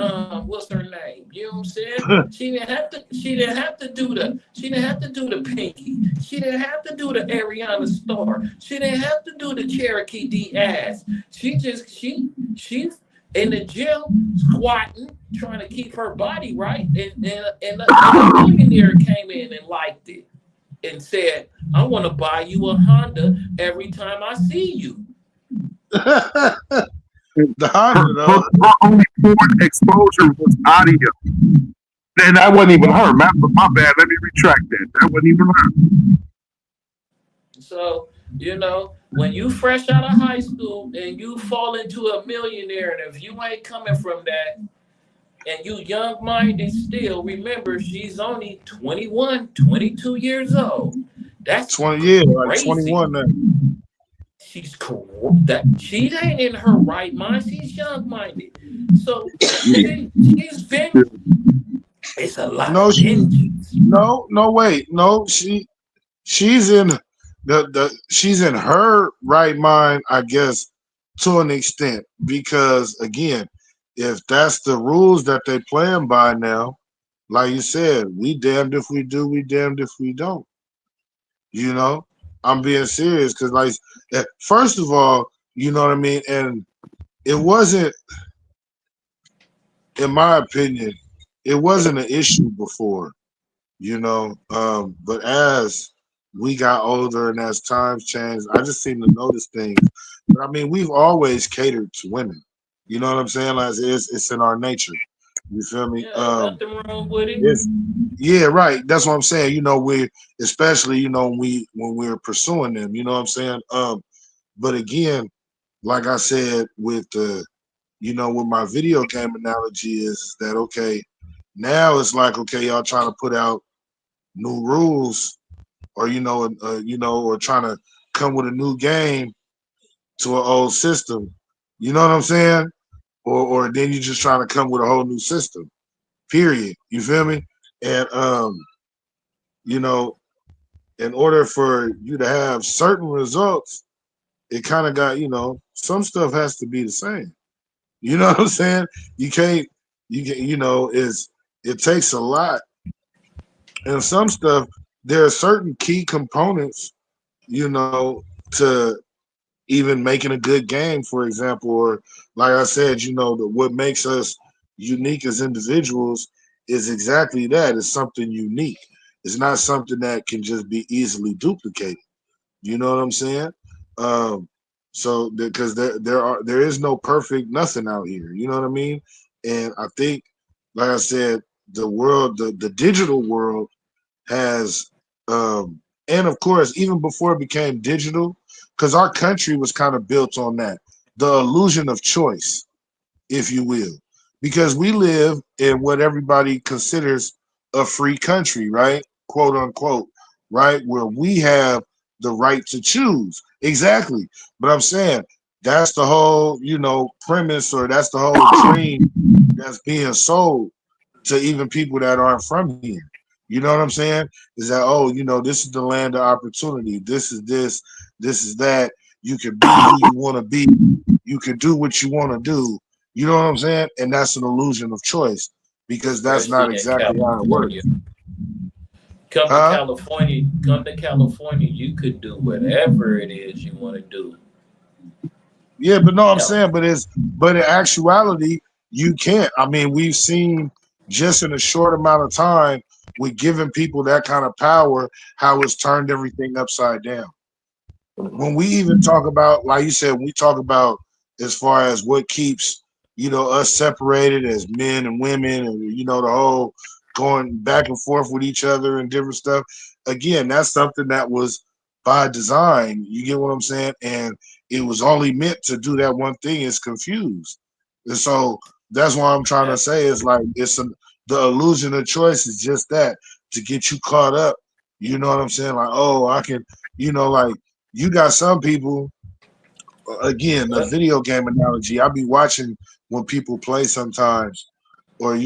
what's her name? You know what I'm saying? She didn't have to do the Pinky. She didn't have to do the Ariana Star. She didn't have to do the Cherokee Diaz. She in the gym squatting, trying to keep her body right, and a millionaire came in and liked it and said, "I want to buy you a Honda every time I see you." The Honda, though. Her only porn exposure was audio. And that wasn't even her. My bad. Let me retract that. That wasn't even her. So, when you fresh out of high school and you fall into a millionaire, and if you ain't coming from that, and you young-minded still, remember, she's only 21, 22 years old. That's 20 years, like crazy. 21 now. She's cool. She ain't in her right mind. She's young-minded. So she's vengeance. It's a lot of vengeance. Wait. No, she's in she's in her right mind, I guess, to an extent. Because again, if that's the rules that they playing by now, like you said, we damned if we do, we damned if we don't. I'm being serious because, like, first of all, you know what I mean? And it wasn't, in my opinion, it wasn't an issue before, but as we got older and as times changed, I just seem to notice things. But I mean, we've always catered to women. You know what I'm saying? Like, it's in our nature. You feel me? Yeah, nothing wrong with it. Yeah, right. That's what I'm saying. We especially, when we're pursuing them, you know what I'm saying? But again, like I said, with with my video game analogy is that, okay, now it's like, okay, y'all trying to put out new rules or, or trying to come with a new game to an old system. You know what I'm saying? Or then you're just trying to come with a whole new system, period. You feel me? And, in order for you to have certain results, it kind of got, some stuff has to be the same. You know what I'm saying? You can, it takes a lot. And some stuff, there are certain key components, to even making a good game, for example, or like I said, what makes us unique as individuals is exactly that. It's something unique. It's not something that can just be easily duplicated. You know what I'm saying? So because there is no perfect nothing out here. You know what I mean? And I think, like I said, the world, the digital world has, and of course, even before it became digital, because our country was kind of built on that, the illusion of choice, if you will, because we live in what everybody considers a free country, right? Quote unquote, right? Where we have the right to choose. Exactly. But I'm saying that's the whole, premise, or that's the whole dream that's being sold to even people that aren't from here. You know what I'm saying? Is that, oh, this is the land of opportunity. This is this, this is that. You can be who you want to be. You can do what you want to do. You know what I'm saying? And that's an illusion of choice because that's not Especially in exactly how it works. California. Come to Huh? California, come to California, you could do whatever it is you want to do. Yeah, but no, I'm Hell, saying, but in actuality, you can't. I mean, we've seen just in a short amount of time with giving people that kind of power, how it's turned everything upside down. When we even talk about, like you said, when we talk about as far as what keeps, us separated as men and women, and the whole going back and forth with each other and different stuff. Again, that's something that was by design. You get what I'm saying? And it was only meant to do that one thing, is confuse. And so that's why I'm trying to say is like the illusion of choice is just that, to get you caught up. You know what I'm saying? Like, oh, I can, like you got some people, again, the video game analogy. I be watching when people play sometimes, or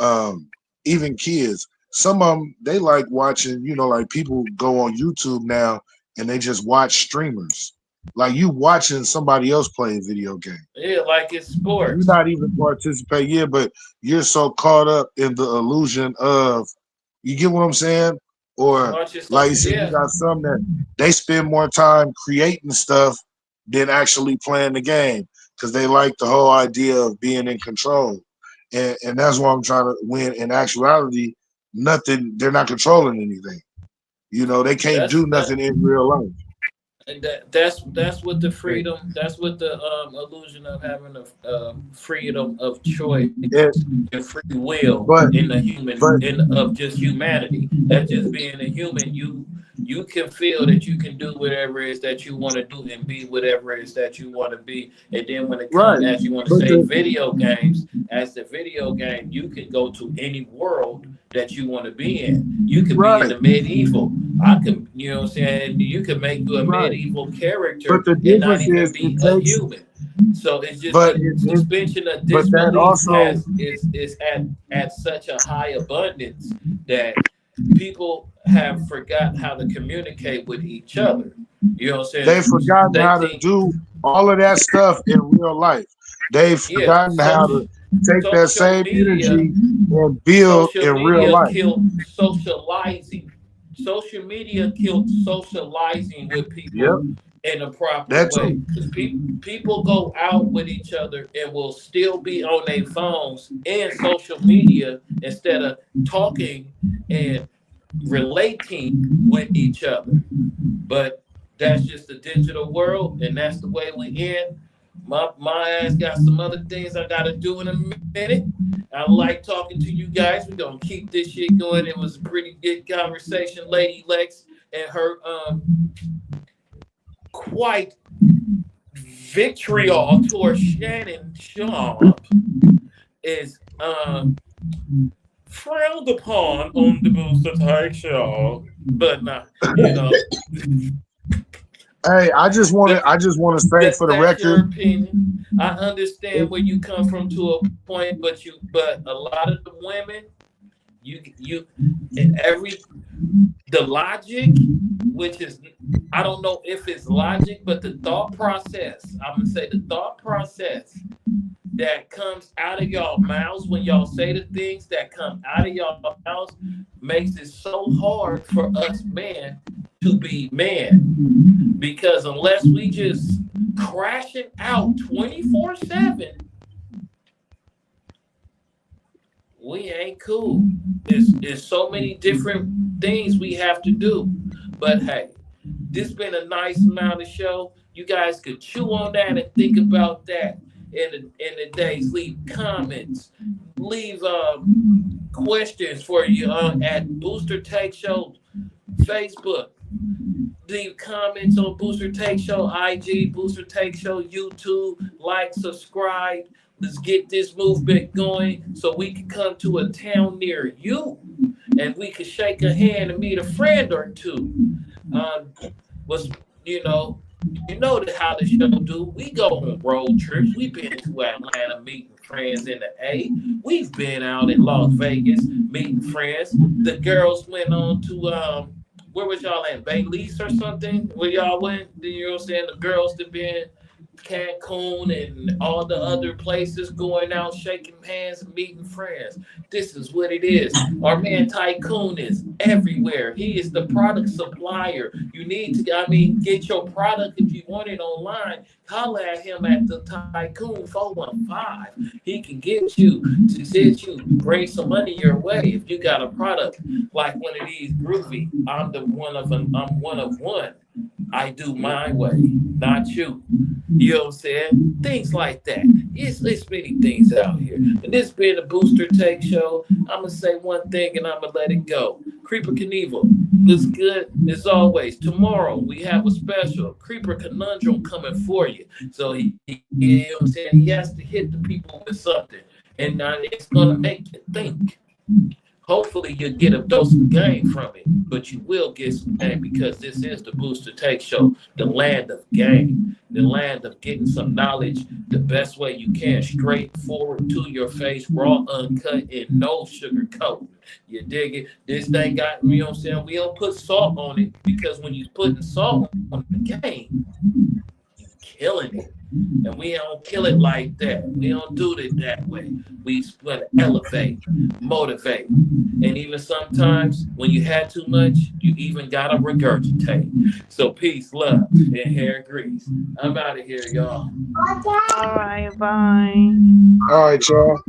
um, even kids. Some of them, they like watching. Like people go on YouTube now and they just watch streamers. Like you watching somebody else play a video game. yeah, like it's You're sports. not even participating, yeah, but you're so caught up in the illusion of, you get what I'm saying? Or Watching like you some, said, you yeah, got some that they spend more time creating stuff than actually playing the game because they like the whole idea of being in control. And that's why I'm trying to win. In actuality, nothing, they're not controlling anything. They can't that's do nothing in real life. and that's what the freedom. That's what the illusion of having a freedom of choice It, and free will but in the human but in of just humanity. That's just being a human. You can feel that you can do whatever it is that you want to do and be whatever it is that you want to be. And then when it comes, right. as you want to But say, the video games, as the video game, you can go to any world that you want to be in. You could be in right, the medieval. I can, you know what I'm saying? You can make you a right. medieval But character the and not difference even is be it a takes, human. So it's just but the suspension of but that disbelief also, has is at such a high abundance that people have forgot how to communicate with each other. You know what I'm they've saying? forgotten They how to think, do all of that stuff in real life. They've yeah, forgotten how to take that social same media energy and build social in real media life. killed socializing. Social media killed socializing with Yep, people in a proper that way. too. Because people go out with each other and will still be on their phones and social media instead of talking and relating with each other. But that's just the digital world, and that's the way we in. My ass got some other things I gotta do in a minute. I like talking to you guys. We're gonna keep this shit going. It was a pretty good conversation, Lady Lex and her quite vitriol towards Shannon Sharp is frowned upon on the Booster Type Show. But nah, you know, Hey, that, I just want to say for the that's your record, opinion. I understand where you come from to a point, but a lot of the women, you every the logic, which is I don't know if it's logic, but the thought process. I'm gonna say the thought process that comes out of y'all mouths when y'all say the things that come out of y'all mouths makes it so hard for us men to be men. Because unless we just crashing out 24/7, we ain't cool. It's so many different things we have to do. But hey, this been a nice amount of show. You guys could chew on that and think about that in the days. Leave comments, leave questions for you at Booster Take Show Facebook. Leave comments on Booster Take Show IG, Booster Take Show YouTube. Like, subscribe. Let's get this movement going so we can come to a town near you and we can shake a hand and meet a friend or two. Um, was you know You know how the show do. We go on road trips. We've been to Atlanta meeting friends in the A. We've been out in Las Vegas meeting friends. The girls went on to where was y'all at? Bailey's or something? Where y'all went? You know what I'm saying? The girls that been Cancun and all the other places, going out, shaking hands, and meeting friends. This is what it is. Our man Tycoon is everywhere. He is the product supplier. You need to, get your product if you want it online. Holler at him at the Tycoon 415. He can get you to sit you, bring some money your way. If you got a product like one of these groovy, I'm one of one. I do my way, not you. You know what I'm saying? Things like that. It's many things out here. And this being a Booster Take show, I'm going to say one thing and I'm going to let it go. Creeper Knievel, looks good as always. Tomorrow we have a special Creeper Conundrum coming for you. So you know what I'm saying? He has to hit the people with something. And it's going to make you think. Hopefully you'll get a dose of game from it, but you will get some game because this is the Booster Take Show, the land of game, the land of getting some knowledge the best way you can, straight forward to your face, raw, uncut, and no sugar coating. You dig it? This thing got, you know what I'm saying? We don't put salt on it because when you're putting salt on the game, you're killing it. And we don't kill it like that. We don't do it that way. We elevate, motivate. And even sometimes when you had too much, you even gotta regurgitate. So peace, love, and hair grease. I'm out of here, y'all. All right, bye. All right, y'all.